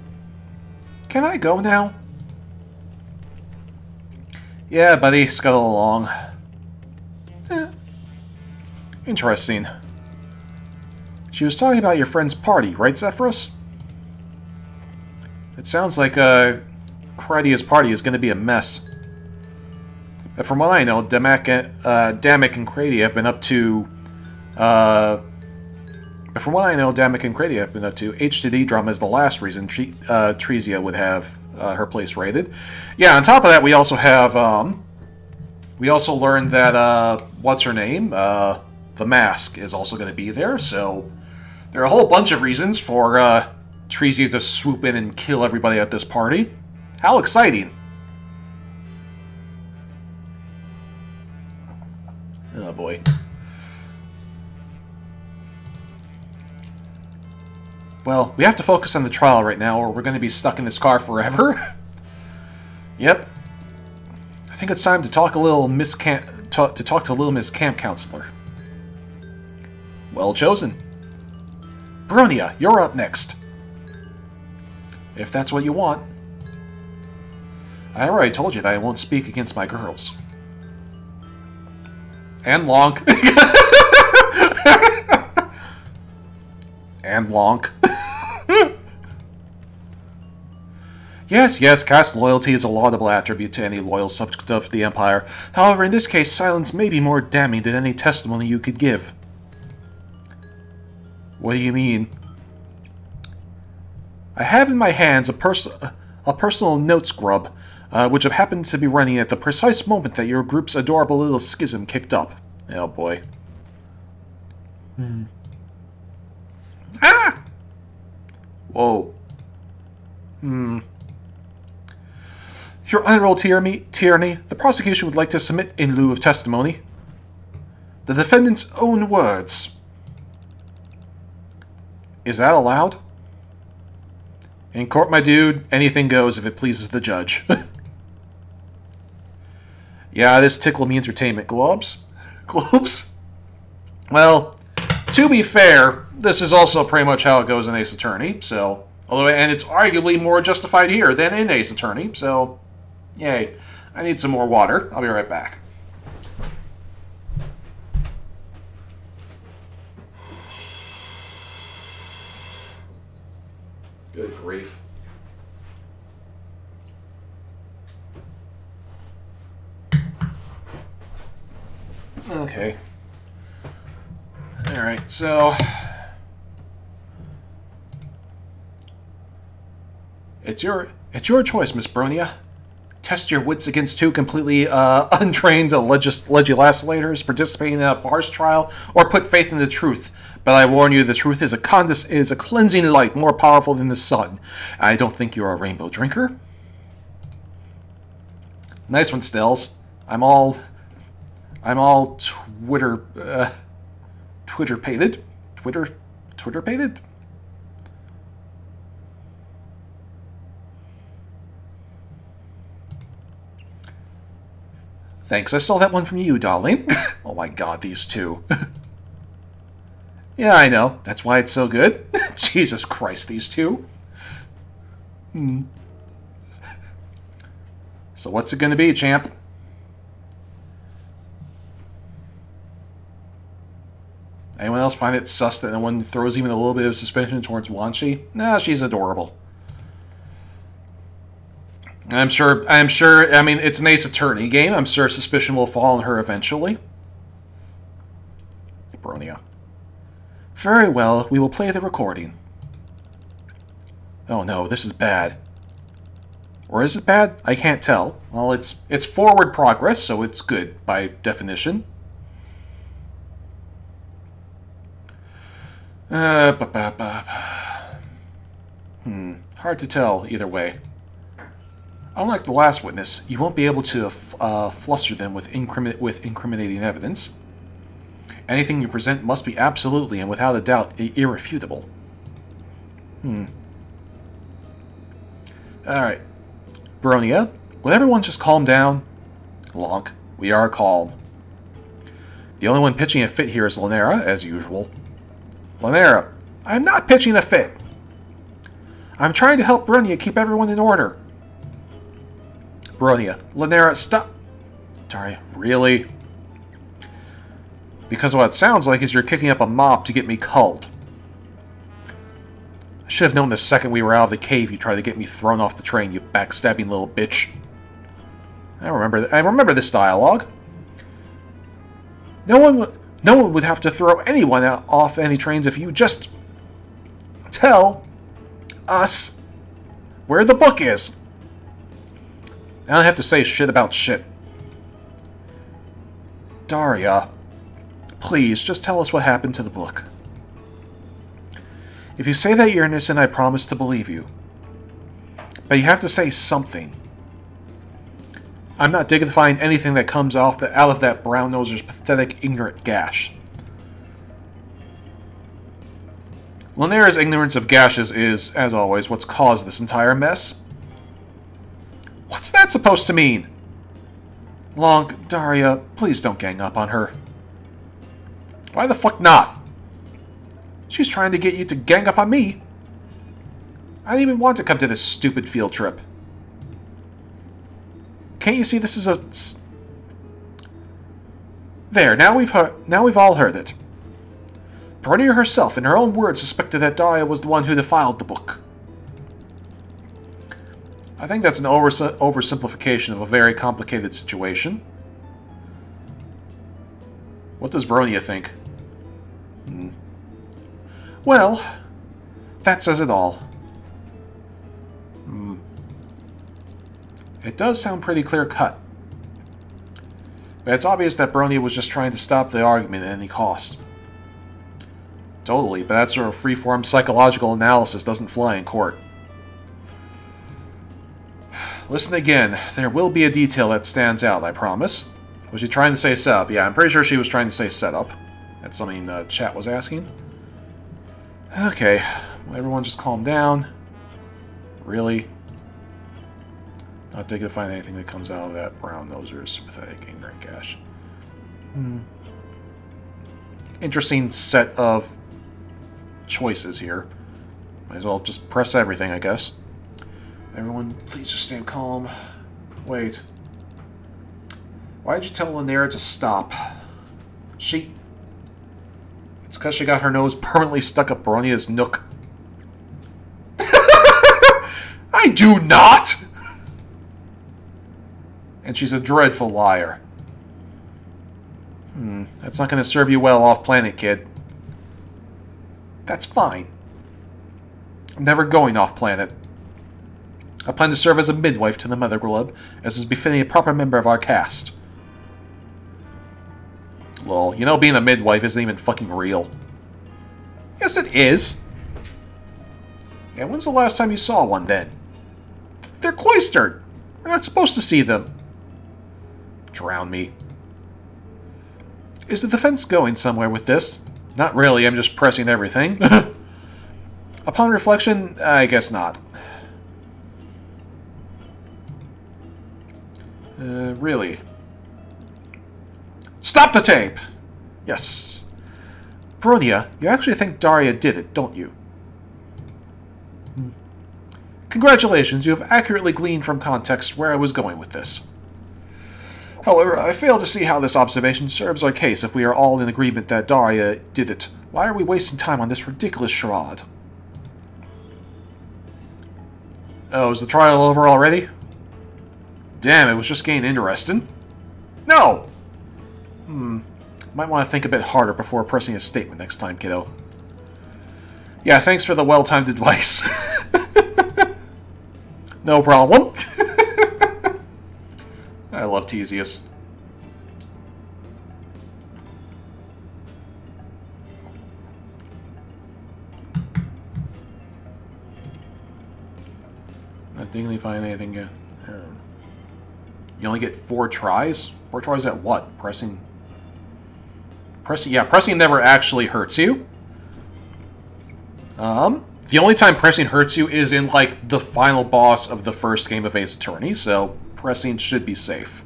can I go now? Yeah, buddy, scuttle along. Interesting. She was talking about your friend's party, right, Zephyros? It sounds like Krydia's party is going to be a mess. But from what I know, Damek and Krydia have been up to... H2D drama is the last reason Tyzias would have her place raided. Yeah, on top of that, we also have... we also learned that, what's her name? The Mask is also going to be there, so... There are a whole bunch of reasons for Tyzias to swoop in and kill everybody at this party. How exciting! Oh boy. Well, we have to focus on the trial right now, or we're going to be stuck in this car forever. Yep. I think it's time to talk to little Miss Camp Counselor. Well chosen. Bronia, you're up next. If that's what you want. I already told you that I won't speak against my girls. And Lonk. And Lonk. Yes, caste loyalty is a laudable attribute to any loyal subject of the Empire. However, in this case, silence may be more damning than any testimony you could give. What do you mean? I have in my hands a personal notes grub, which have happened to be running at the precise moment that your group's adorable little schism kicked up. Oh boy. Ah! Whoa. Your Honorable Tyranny, the prosecution would like to submit in lieu of testimony the defendant's own words. Is that allowed? In court, my dude, anything goes if it pleases the judge. Yeah, this tickle me entertainment. Globes? Well, to be fair, this is also pretty much how it goes in Ace Attorney, so... And it's arguably more justified here than in Ace Attorney, so... Yay. I need some more water. I'll be right back. Good grief. Okay. Alright, so... It's your choice, Miss Bronia. Test your wits against two completely untrained legislators participating in a farce trial, or put faith in the truth. But I warn you, the truth is a cleansing light more powerful than the sun. I don't think you're a rainbow drinker. Nice one, Stills. I'm all Twitter-pated. Twitter-pated? Thanks, I stole that one from you, darling. Oh my god, these two. Yeah, I know. That's why it's so good. Jesus Christ, these two. So what's it gonna be, champ? Anyone else find it sus that no one throws even a little bit of suspicion towards Wanshi? Nah, she's adorable. I'm sure, I mean, it's an Ace Attorney game. I'm sure suspicion will fall on her eventually. Bronia. Very well, we will play the recording. Oh no, this is bad. Or is it bad? I can't tell. Well, it's forward progress, so it's good by definition. Hard to tell either way. Unlike the last witness, you won't be able to fluster them with incriminating evidence. Anything you present must be absolutely and without a doubt irrefutable. Alright. Bronia, will everyone just calm down? Lonk, we are calm. The only one pitching a fit here is Lanera, as usual. Lanera, I'm not pitching a fit. I'm trying to help Bronia keep everyone in order. Bronia, Lanera, stop. Sorry, really? Because what it sounds like is you're kicking up a mob to get me culled. I should have known the second we were out of the cave you tried to get me thrown off the train, you backstabbing little bitch. I remember this dialogue. No one would have to throw anyone off any trains if you just tell us where the book is. I don't have to say shit about shit. Daria, please, just tell us what happened to the book. If you say that you're innocent, I promise to believe you. But you have to say something. I'm not dignifying anything that comes out of that brown-noser's pathetic, ignorant gash. Lanera's ignorance of gashes is, as always, what's caused this entire mess. What's that supposed to mean? Long, Daria, please don't gang up on her. Why the fuck not? She's trying to get you to gang up on me. I didn't even want to come to this stupid field trip. Can't you see this is a... There, now we've all heard it. Bronya herself, in her own words, suspected that Daria was the one who defiled the book. I think that's an oversimplification of a very complicated situation. What does Bronya think? Well, that says it all. It does sound pretty clear-cut. But it's obvious that Bronya was just trying to stop the argument at any cost. Totally, but that sort of free-form psychological analysis doesn't fly in court. Listen again. There will be a detail that stands out, I promise. Was she trying to say setup? Yeah, I'm pretty sure she was trying to say setup. That's something the chat was asking. Okay, well, everyone just calm down. Really? Not to find anything that comes out of that brown noser is pathetic, ignorant gash. Interesting set of choices here. Might as well just press everything, I guess. Everyone, please just stay calm. Wait. Why did you tell Lanera to stop? It's because she got her nose permanently stuck up Bronya's nook. I do not! And she's a dreadful liar. That's not going to serve you well off-planet, kid. That's fine. I'm never going off-planet. I plan to serve as a midwife to the Mother Glub, as is befitting a proper member of our caste. Lol, you know being a midwife isn't even fucking real. Yes, it is. Yeah, when's the last time you saw one, then? They're cloistered. We're not supposed to see them. Drown me. Is the defense going somewhere with this? Not really, I'm just pressing everything. Upon reflection, I guess not. Really? Stop the tape! Yes. Bronya, you actually think Daria did it, don't you? Congratulations, you have accurately gleaned from context where I was going with this. However, I fail to see how this observation serves our case if we are all in agreement that Daria did it. Why are we wasting time on this ridiculous charade? Oh, is the trial over already? Damn, it was just getting interesting. No! Might want to think a bit harder before pressing a statement next time, kiddo. Yeah, thanks for the well-timed advice. No problem. I love Tyzias. Not digging find anything yet. You only get 4 tries? 4 tries at what? Pressing, yeah, pressing never actually hurts you. The only time pressing hurts you is in, like, the final boss of the first game of Ace Attorney, so pressing should be safe.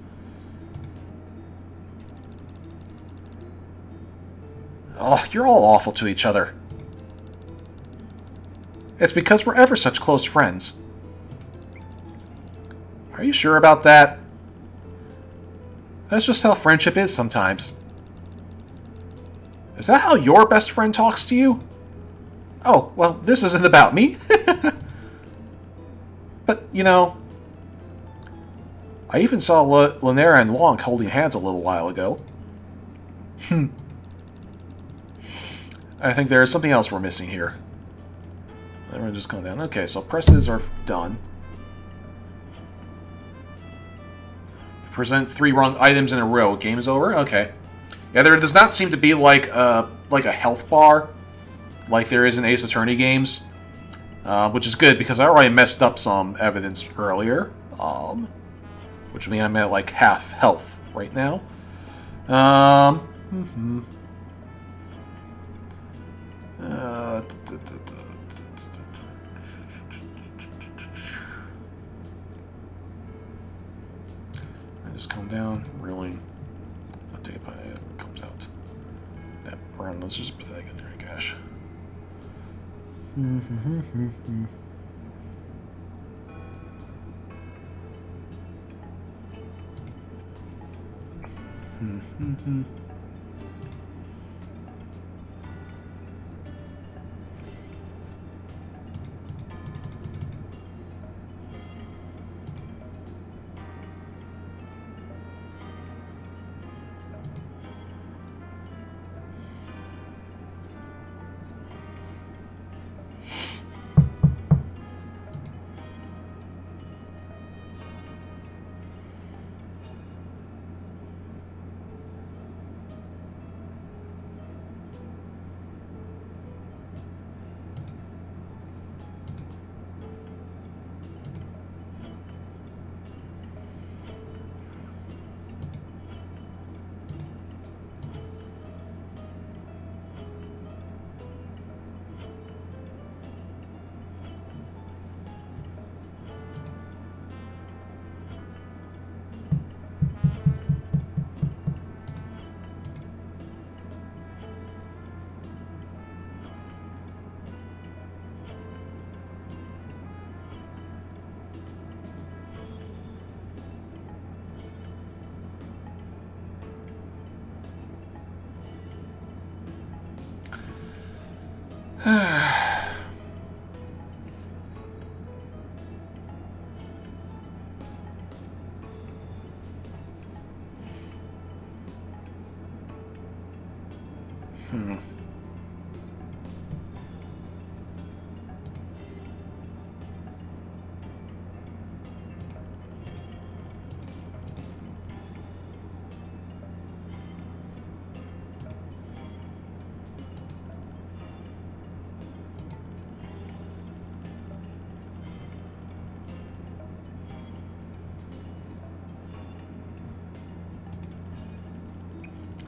Oh, you're all awful to each other. It's because we're ever such close friends. Are you sure about that? That's just how friendship is sometimes. Is that how your best friend talks to you? Oh, well, this isn't about me. But, you know, I even saw Lanera and Long holding hands a little while ago. I think there is something else we're missing here. Everyone just calm down. Okay, so presses are done. Present 3 wrong items in a row. Game is over? Okay. Yeah, there does not seem to be like a health bar like there is in Ace Attorney games. Which is good, because I already messed up some evidence earlier. Which means I'm at like half health right now. down. Really? What day it comes out? That brown, this is pathetic in there, gosh.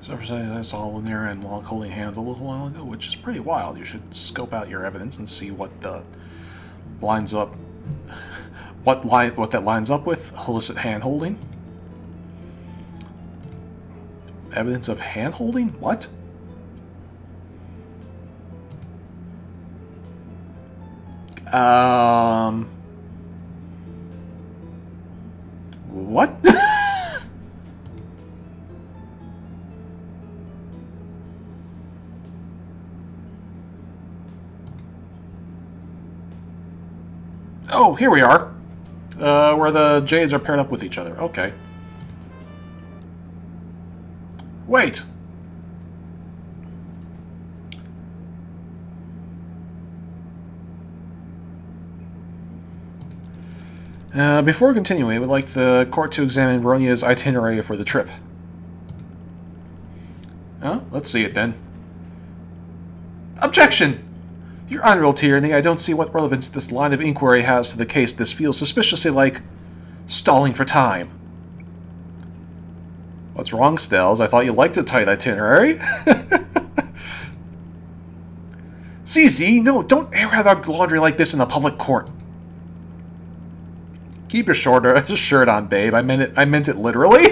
So I saw in there and log holding hands a little while ago, which is pretty wild. You should scope out your evidence and see what lines up, what that lines up with illicit hand holding. Evidence of hand holding? What? What? Oh, here we are. Where the jades are paired up with each other. Okay. Wait. Before continuing, I would like the court to examine Veronia's itinerary for the trip. Let's see it then. Objection! Your Honorable Tyranny, I don't see what relevance this line of inquiry has to the case. This feels suspiciously like stalling for time. What's wrong, Stells? I thought you liked a tight itinerary. CZ, no, don't air out our laundry like this in a public court. Keep your shirt on, babe. I meant it literally.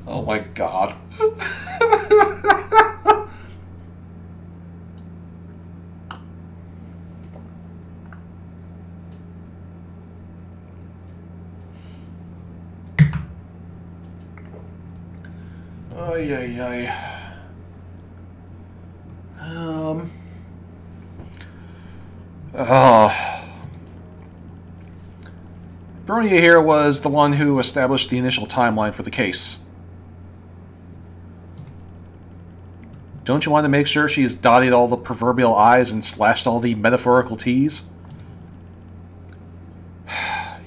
Oh my god. Ay, ay, ay. Veronia here was the one who established the initial timeline for the case. Don't you want to make sure she's dotted all the proverbial I's and slashed all the metaphorical T's?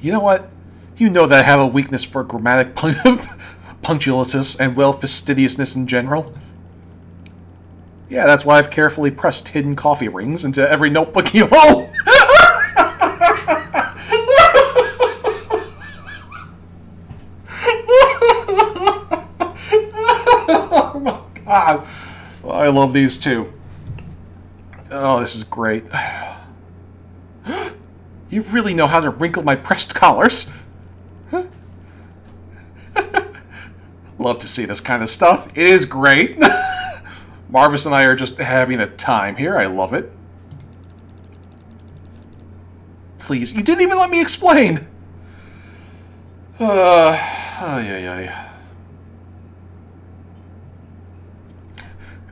You know what? You know that I have a weakness for grammatic punctualitas and, well, fastidiousness in general. Yeah, that's why I've carefully pressed hidden coffee rings into every notebook you own. Oh my god. Well, I love these too. Oh, this is great. You really know how to wrinkle my pressed collars. Love to see this kind of stuff. It is great. Marvis and I are just having a time here. I love it. Please, you didn't even let me explain.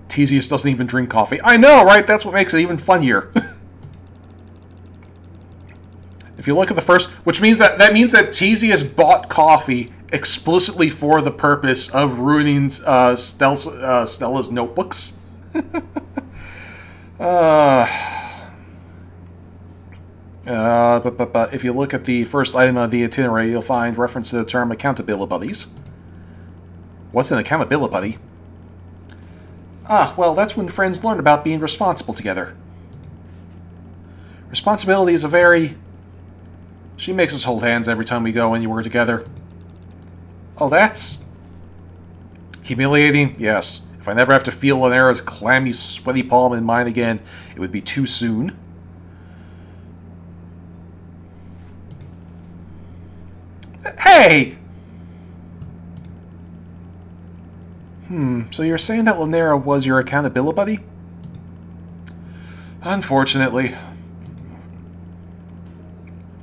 Tyzias doesn't even drink coffee. I know, right? That's what makes it even funnier. If you look at the first, which means that means that Tyzias bought coffee explicitly for the purpose of ruining Stella's notebooks. But if you look at the first item of the itinerary, you'll find reference to the term accountability buddies. What's an accountability buddy? Ah, well, that's when friends learn about being responsible together. Responsibility is a very... She makes us hold hands every time we go anywhere together. Oh, that's... humiliating? Yes. If I never have to feel Lanera's clammy, sweaty palm in mine again, it would be too soon. Hey! So you're saying that Lanera was your accountability buddy? Unfortunately.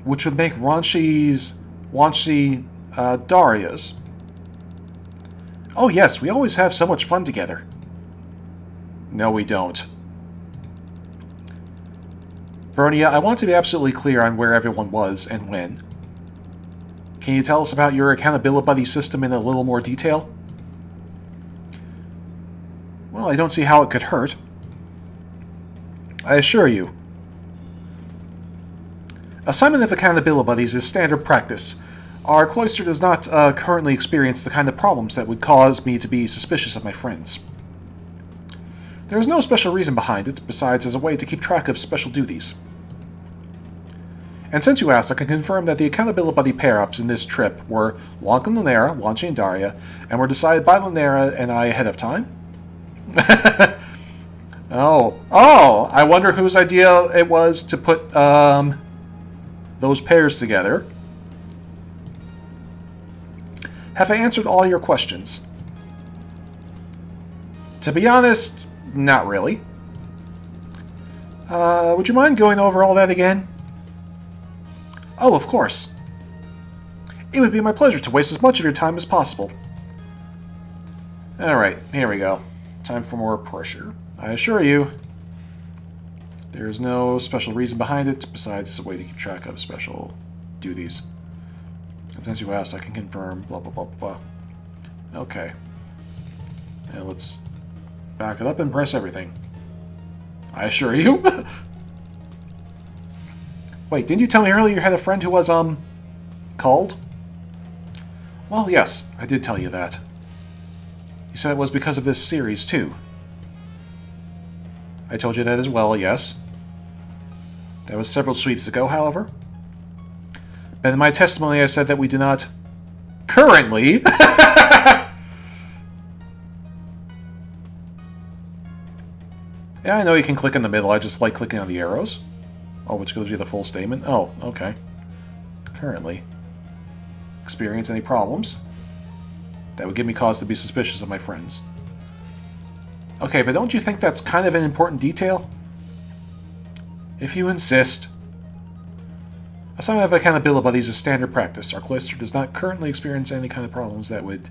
Which would make Wanshi Daria's. Oh yes, we always have so much fun together. No, we don't. Bronia, I want to be absolutely clear on where everyone was and when. Can you tell us about your accountability buddy system in a little more detail? Well, I don't see how it could hurt. I assure you. Assignment of accountability buddies is standard practice. Our cloister does not currently experience the kind of problems that would cause me to be suspicious of my friends. There is no special reason behind it, besides as a way to keep track of special duties. And since you asked, I can confirm that the accountability buddy pair-ups in this trip were Wonk and Lanera, Wanshi and Daria, and were decided by Lanera and I ahead of time. Oh, I wonder whose idea it was to put those pairs together. Have I answered all your questions? To be honest, not really. Would you mind going over all that again? Oh, of course. It would be my pleasure to waste as much of your time as possible. Alright, here we go. Time for more pressure. I assure you, there's no special reason behind it, besides it's a way to keep track of special duties. And since you asked, I can confirm, blah, blah, blah, blah, blah. Okay. And let's back it up and press everything. I assure you. Wait, didn't you tell me earlier you had a friend who was, called? Well, yes, I did tell you that. You said it was because of this series, too. I told you that as well, yes. That was several sweeps ago, however. But in my testimony, I said that we do not currently... Yeah, I know you can click in the middle. I just like clicking on the arrows. Oh, which gives you the full statement. Oh, okay. Currently. Experience any problems? That would give me cause to be suspicious of my friends. Okay, but don't you think that's kind of an important detail? If you insist. Assignment of accountability buddies is standard practice. Our cloister does not currently experience any kind of problems that would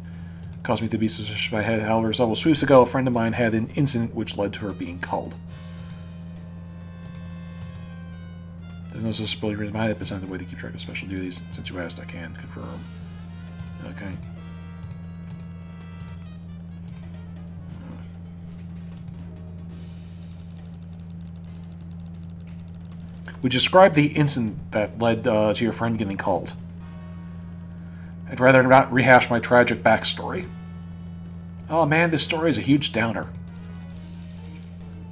cause me to be suspicious of my head. However, several sweeps ago, a friend of mine had an incident which led to her being culled. There's no suspicious reason behind it, but it's not the way to keep track of special duties. Since you asked, I can confirm. Okay. We described the incident that led to your friend getting called. I'd rather not rehash my tragic backstory. Oh man, this story is a huge downer.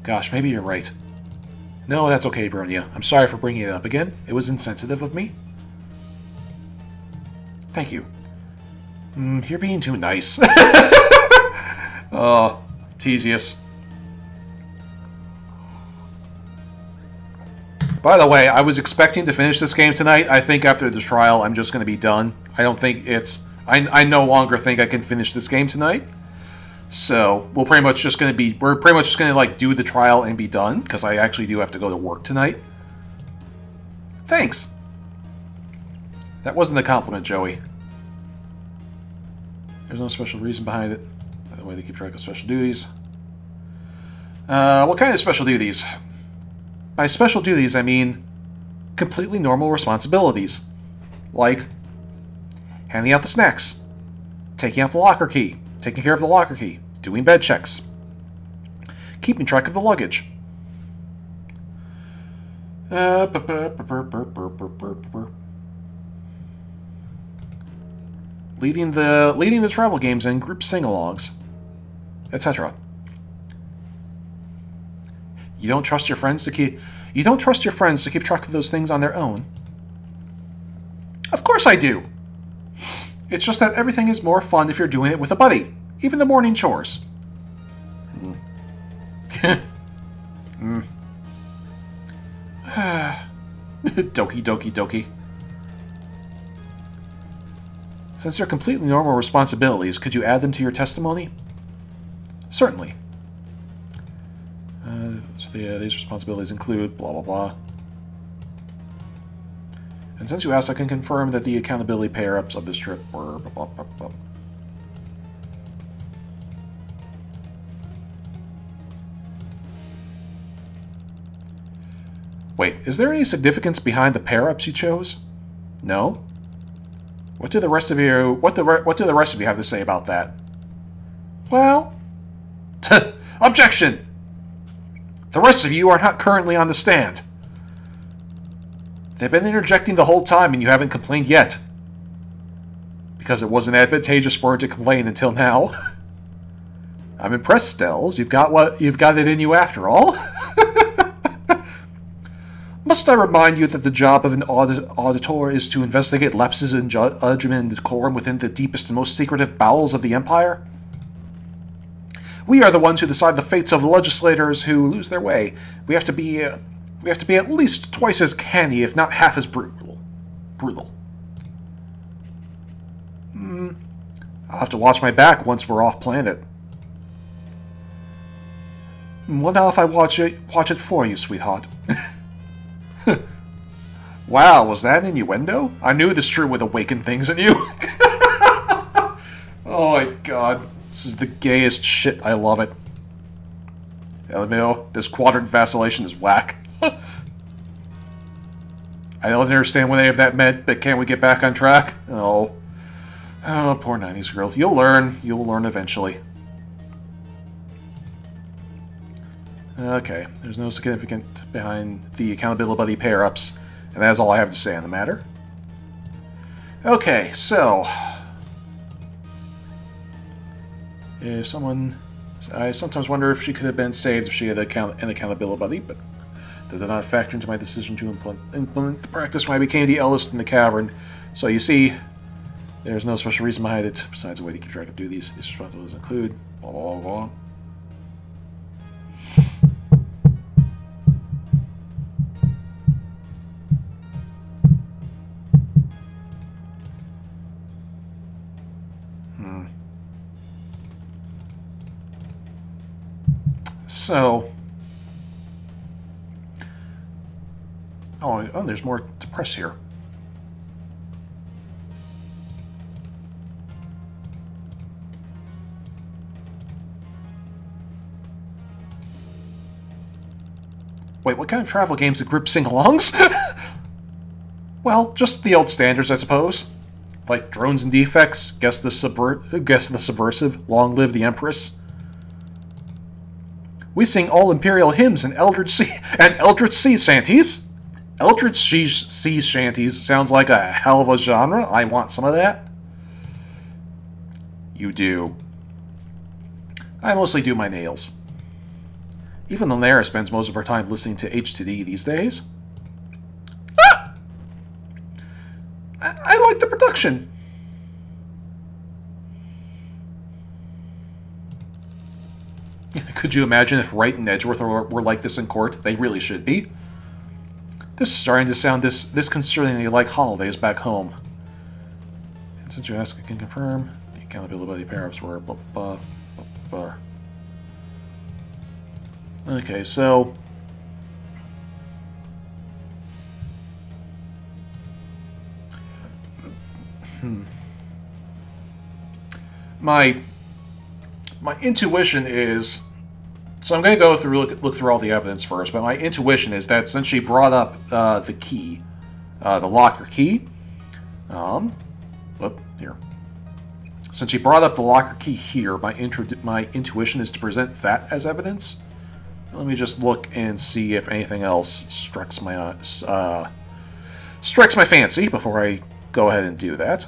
Gosh, maybe you're right. No, that's okay, Bronia. I'm sorry for bringing it up again. It was insensitive of me. Thank you. You're being too nice. Oh, Tyzias. By the way, I was expecting to finish this game tonight. I think after the trial, I'm just going to be done. I don't think it's... I no longer think I can finish this game tonight. So, we're pretty much just going to, like, do the trial and be done, because I actually do have to go to work tonight. Thanks. That wasn't a compliment, Joey. There's no special reason behind it. By the way, they keep track of special duties. What kind of special duties? By special duties, I mean completely normal responsibilities. Like handing out the snacks, taking out the locker key, taking care of the locker key, doing bed checks, keeping track of the luggage. Leading the travel games and group sing-alongs, etc. You don't trust your friends to keep track of those things on their own. Of course I do. It's just that everything is more fun if you're doing it with a buddy, even the morning chores. Doki doki doki. Since they're completely normal responsibilities, could you add them to your testimony? Certainly. These responsibilities include blah blah blah. And since you asked, I can confirm that the accountability pair-ups of this trip were blah blah blah blah. Wait, is there any significance behind the pair-ups you chose? No? What do the rest of you have to say about that? Well, objection! The rest of you are not currently on the stand. They've been interjecting the whole time and you haven't complained yet. Because it wasn't advantageous for her to complain until now. I'm impressed, Stells. You've got it in you after all. Must I remind you that the job of an auditor is to investigate lapses in judgment and decorum within the deepest and most secretive bowels of the Empire? We are the ones who decide the fates of the legislators who lose their way. We have to be at least twice as canny, if not half as brutal. I'll have to watch my back once we're off planet. What now if I watch it for you, sweetheart? Wow, was that an innuendo? I knew this true would awaken things in you. Oh my god. This is the gayest shit. I love it. LMAO, this quadrant vacillation is whack. I don't understand what any of that meant, but can't we get back on track? Oh. Oh, poor 90s girl. You'll learn. You'll learn eventually. Okay, there's no significance behind the accountability buddy pair-ups, and that is all I have to say on the matter. Okay, so... I sometimes wonder if she could have been saved if she had an accountability buddy, but that did not factor into my decision to implement the practice when I became the eldest in the cavern. So you see, there's no special reason behind it, besides a way to keep track of duties. These responsibilities include... blah blah blah. So, oh, there's more to press here. Wait, what kind of travel games do group sing-alongs? Well, just the old standards, I suppose. Like drones and defects, guess the subversive, long live the Empress. We sing all Imperial hymns and Eldritch Sea shanties. Eldritch Sea shanties sounds like a hell of a genre. I want some of that. You do. I mostly do my nails. Even though Nara spends most of her time listening to H2D these days. Ah! I like the production. Could you imagine if Wright and Edgeworth were like this in court? They really should be. This is starting to sound disconcertingly like holidays back home. And since you ask, I can confirm the accountability pair-ups were blah, blah, blah, blah, blah. Okay, so my intuition is, so I'm going to go through look through all the evidence first, but my intuition is that since she brought up the key, the locker key, here. Since she brought up the locker key here, my intuition is to present that as evidence. Let me just look and see if anything else strikes my fancy before I go ahead and do that.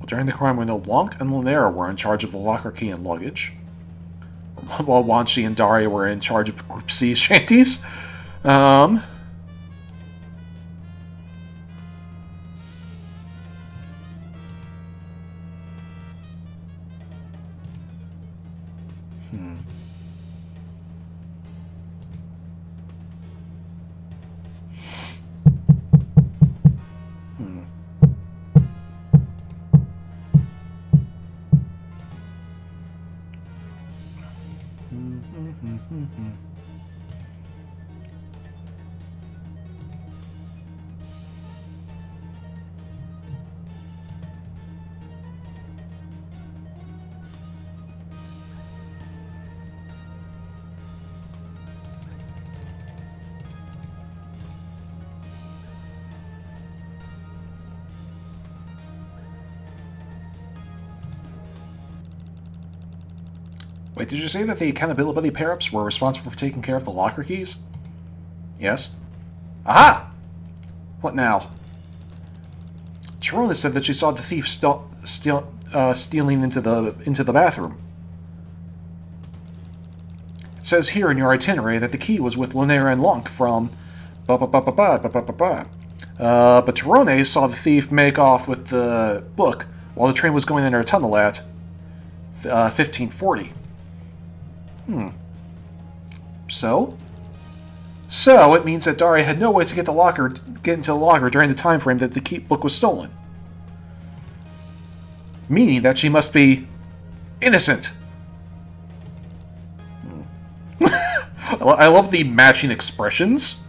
During the crime window, Blanc and Lanera were in charge of the locker key and luggage, while Wanshi and Daria were in charge of Group C shanties. Wait, did you say that the accountability pair-ups were responsible for taking care of the locker keys? Yes. Aha! What now? Chirona said that she saw the thief stealing into the bathroom. It says here in your itinerary that the key was with Lanera and Lonk from But Chirona saw the thief make off with the book while the train was going into a tunnel at 1540. So it means that Daria had no way to get into the locker during the time frame that the book was stolen. Meaning that she must be innocent. I love the matching expressions.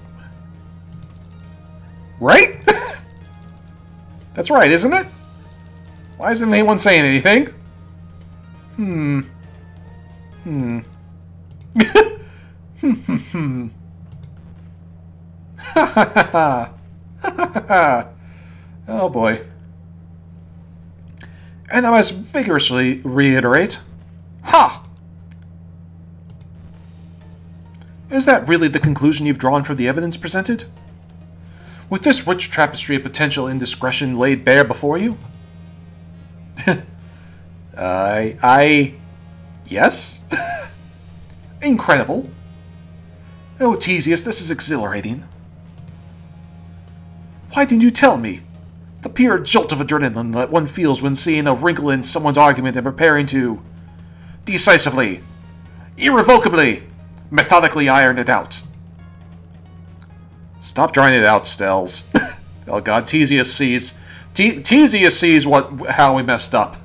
Right? That's right, isn't it? Why isn't anyone saying anything? Oh boy. And I must vigorously reiterate, ha! Is that really the conclusion you've drawn from the evidence presented? With this rich tapestry of potential indiscretion laid bare before you? Yes? Incredible. Oh, Tyzias, this is exhilarating. Why didn't you tell me? The pure jolt of adrenaline that one feels when seeing a wrinkle in someone's argument and preparing to decisively, irrevocably, methodically iron it out. Stop drawing it out, Stells. Oh god, Tyzias sees. Tyzias sees how we messed up.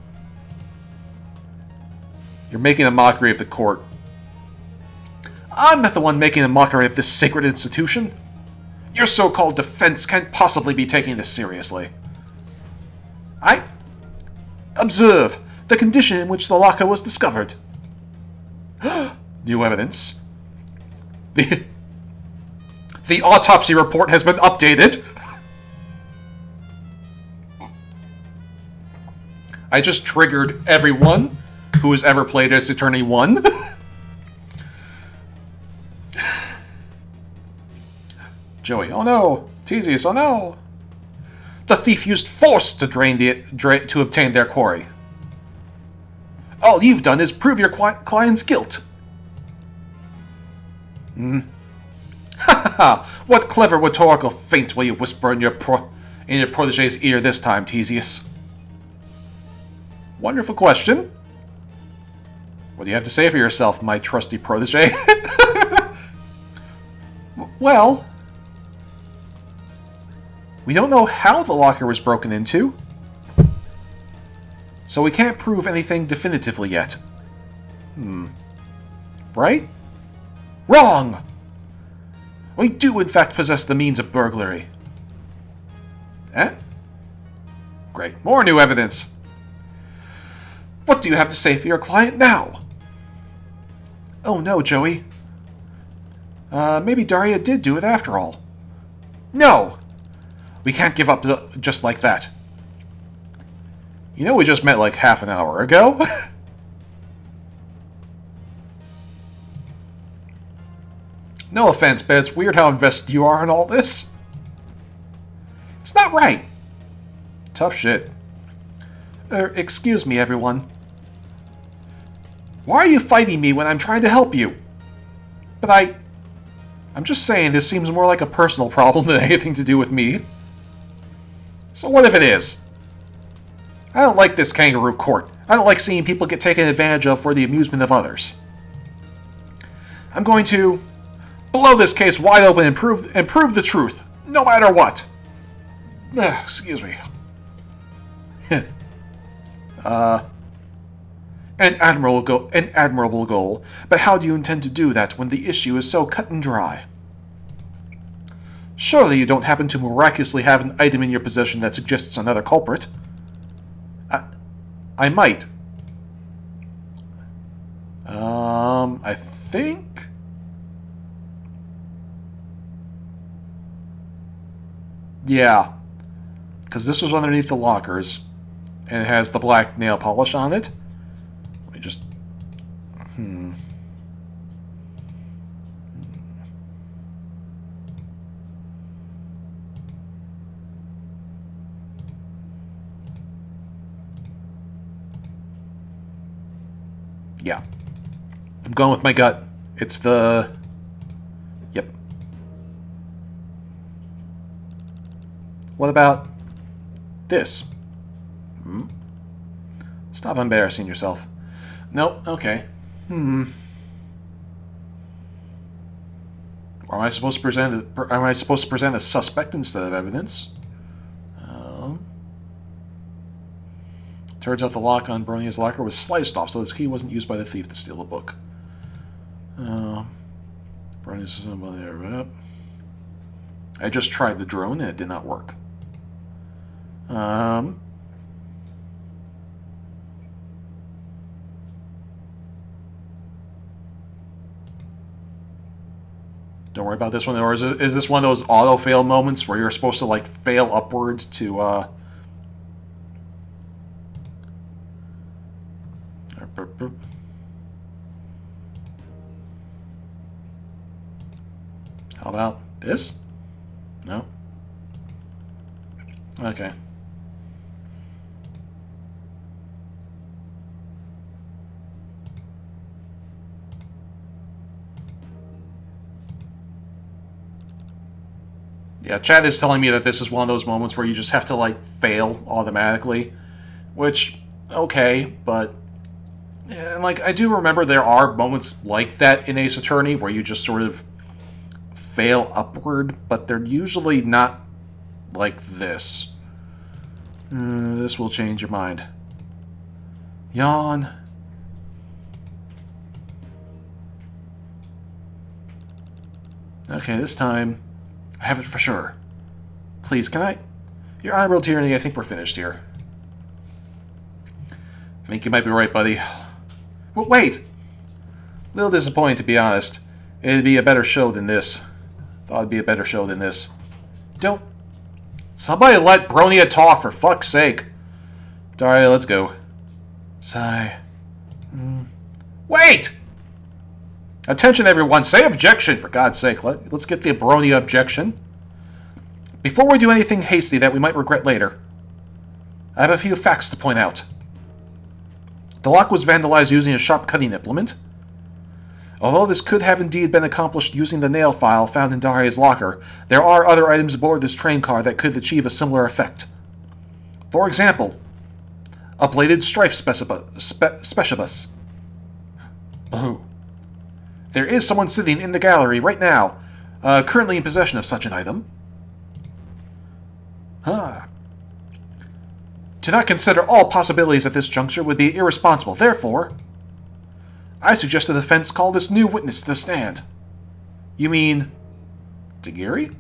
You're making a mockery of the court. I'm not the one making a mockery of this sacred institution. Your so-called defense can't possibly be taking this seriously. Observe the condition in which the locker was discovered. New evidence. The autopsy report has been updated. I just triggered everyone who has ever played as Attorney 1. Joey, oh no! Tyzias, oh no! The thief used force to to obtain their quarry. All you've done is prove your client's guilt. Ha ha ha! What clever rhetorical feint will you whisper in your protege's ear this time, Tyzias? Wonderful question. What do you have to say for yourself, my trusty protege? Well, we don't know how the locker was broken into, so we can't prove anything definitively yet. Right? Wrong! We do, in fact, possess the means of burglary. Eh? Great. More new evidence. What do you have to say for your client now? Oh no, Joey. Maybe Daria did do it after all. No! We can't give up just like that. You know we just met like half an hour ago? No offense, but it's weird how invested you are in all this. It's not right. Tough shit. Excuse me, everyone. Why are you fighting me when I'm trying to help you? But I'm just saying this seems more like a personal problem than anything to do with me. So what if it is? I don't like this kangaroo court. I don't like seeing people get taken advantage of for the amusement of others. I'm going to blow this case wide open and prove the truth, no matter what. Excuse me. An admirable goal, but how do you intend to do that when the issue is so cut and dry? Surely you don't happen to miraculously have an item in your possession that suggests another culprit. I might. I think... Yeah. Because this was underneath the lockers, and it has the black nail polish on it. Let me just... Yeah. I'm going with my gut. It's the... Yep. What about this? Stop embarrassing yourself. Nope, okay. Or am I supposed to present a suspect instead of evidence? Turns out the lock on Bronia's locker was sliced off, so this key wasn't used by the thief to steal the book. Bronia's there. I just tried the drone and it did not work. Don't worry about this one. Or is this one of those auto-fail moments where you're supposed to, like, fail upwards to, How about this? No? Okay. Yeah, chat is telling me that this is one of those moments where you just have to, like, fail automatically. Which, okay, but... And, like, I do remember there are moments like that in Ace Attorney where you just sort of fail upward, but they're usually not like this. This will change your mind. Yawn. Okay, this time I have it for sure. Please, can I... Your Honorable Tyranny, I think we're finished here. I think you might be right, buddy. Well, wait! A little disappointing, to be honest. It'd be a better show than this. Thought it'd be a better show than this. Don't... Somebody let Bronia talk, for fuck's sake. Alright, let's go. Sigh. Wait! Attention, everyone. Say objection, for God's sake. Let's get the Bronia objection. Before we do anything hasty that we might regret later, I have a few facts to point out. The lock was vandalized using a sharp cutting implement. Although this could have indeed been accomplished using the nail file found in Daria's locker, there are other items aboard this train car that could achieve a similar effect. For example, A bladed strife specialist. Oh. There is someone sitting in the gallery right now, currently in possession of such an item. Huh. To not consider all possibilities at this juncture would be irresponsible. Therefore, I suggest the defense call this new witness to the stand. You mean... Tagiri?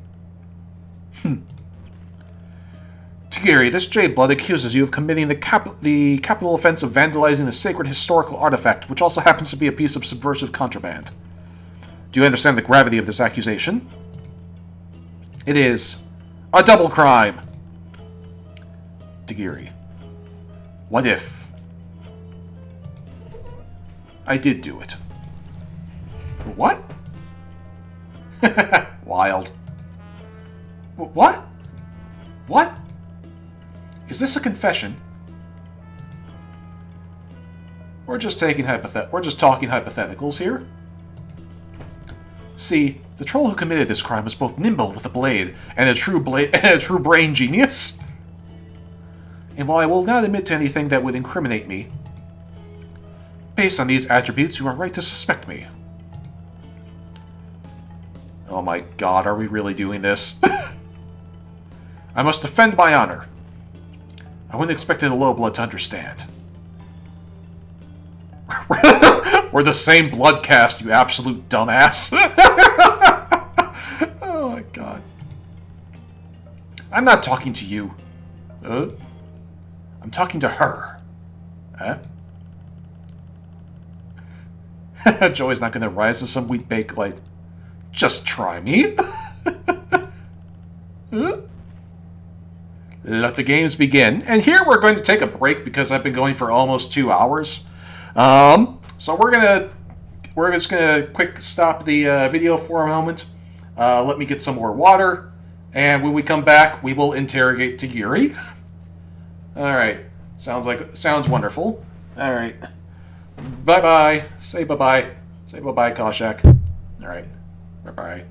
Tagiri, this Jade-Blood accuses you of committing the capital offense of vandalizing the sacred historical artifact, which also happens to be a piece of subversive contraband. Do you understand the gravity of this accusation? It is a double crime. Tagiri. What if I did do it? What? Wild. What? What? Is this a confession? We're just talking hypotheticals here. See, the troll who committed this crime was both nimble with a blade and a true brain genius. And while I will not admit to anything that would incriminate me, based on these attributes, you are right to suspect me. Oh my god, are we really doing this? I must defend my honor. I wouldn't expect a low blood to understand. We're the same blood caste, you absolute dumbass. Oh my god. I'm not talking to you. I'm talking to her. Huh? Joey's not going to rise to some wheat bake like, just try me. Let the games begin. And here we're going to take a break because I've been going for almost 2 hours. So we're just gonna quick stop the video for a moment. Let me get some more water, and when we come back, we will interrogate Tagiri. All right, sounds wonderful. All right, bye bye. Say bye bye. Say bye bye, Koshak. All right, bye bye.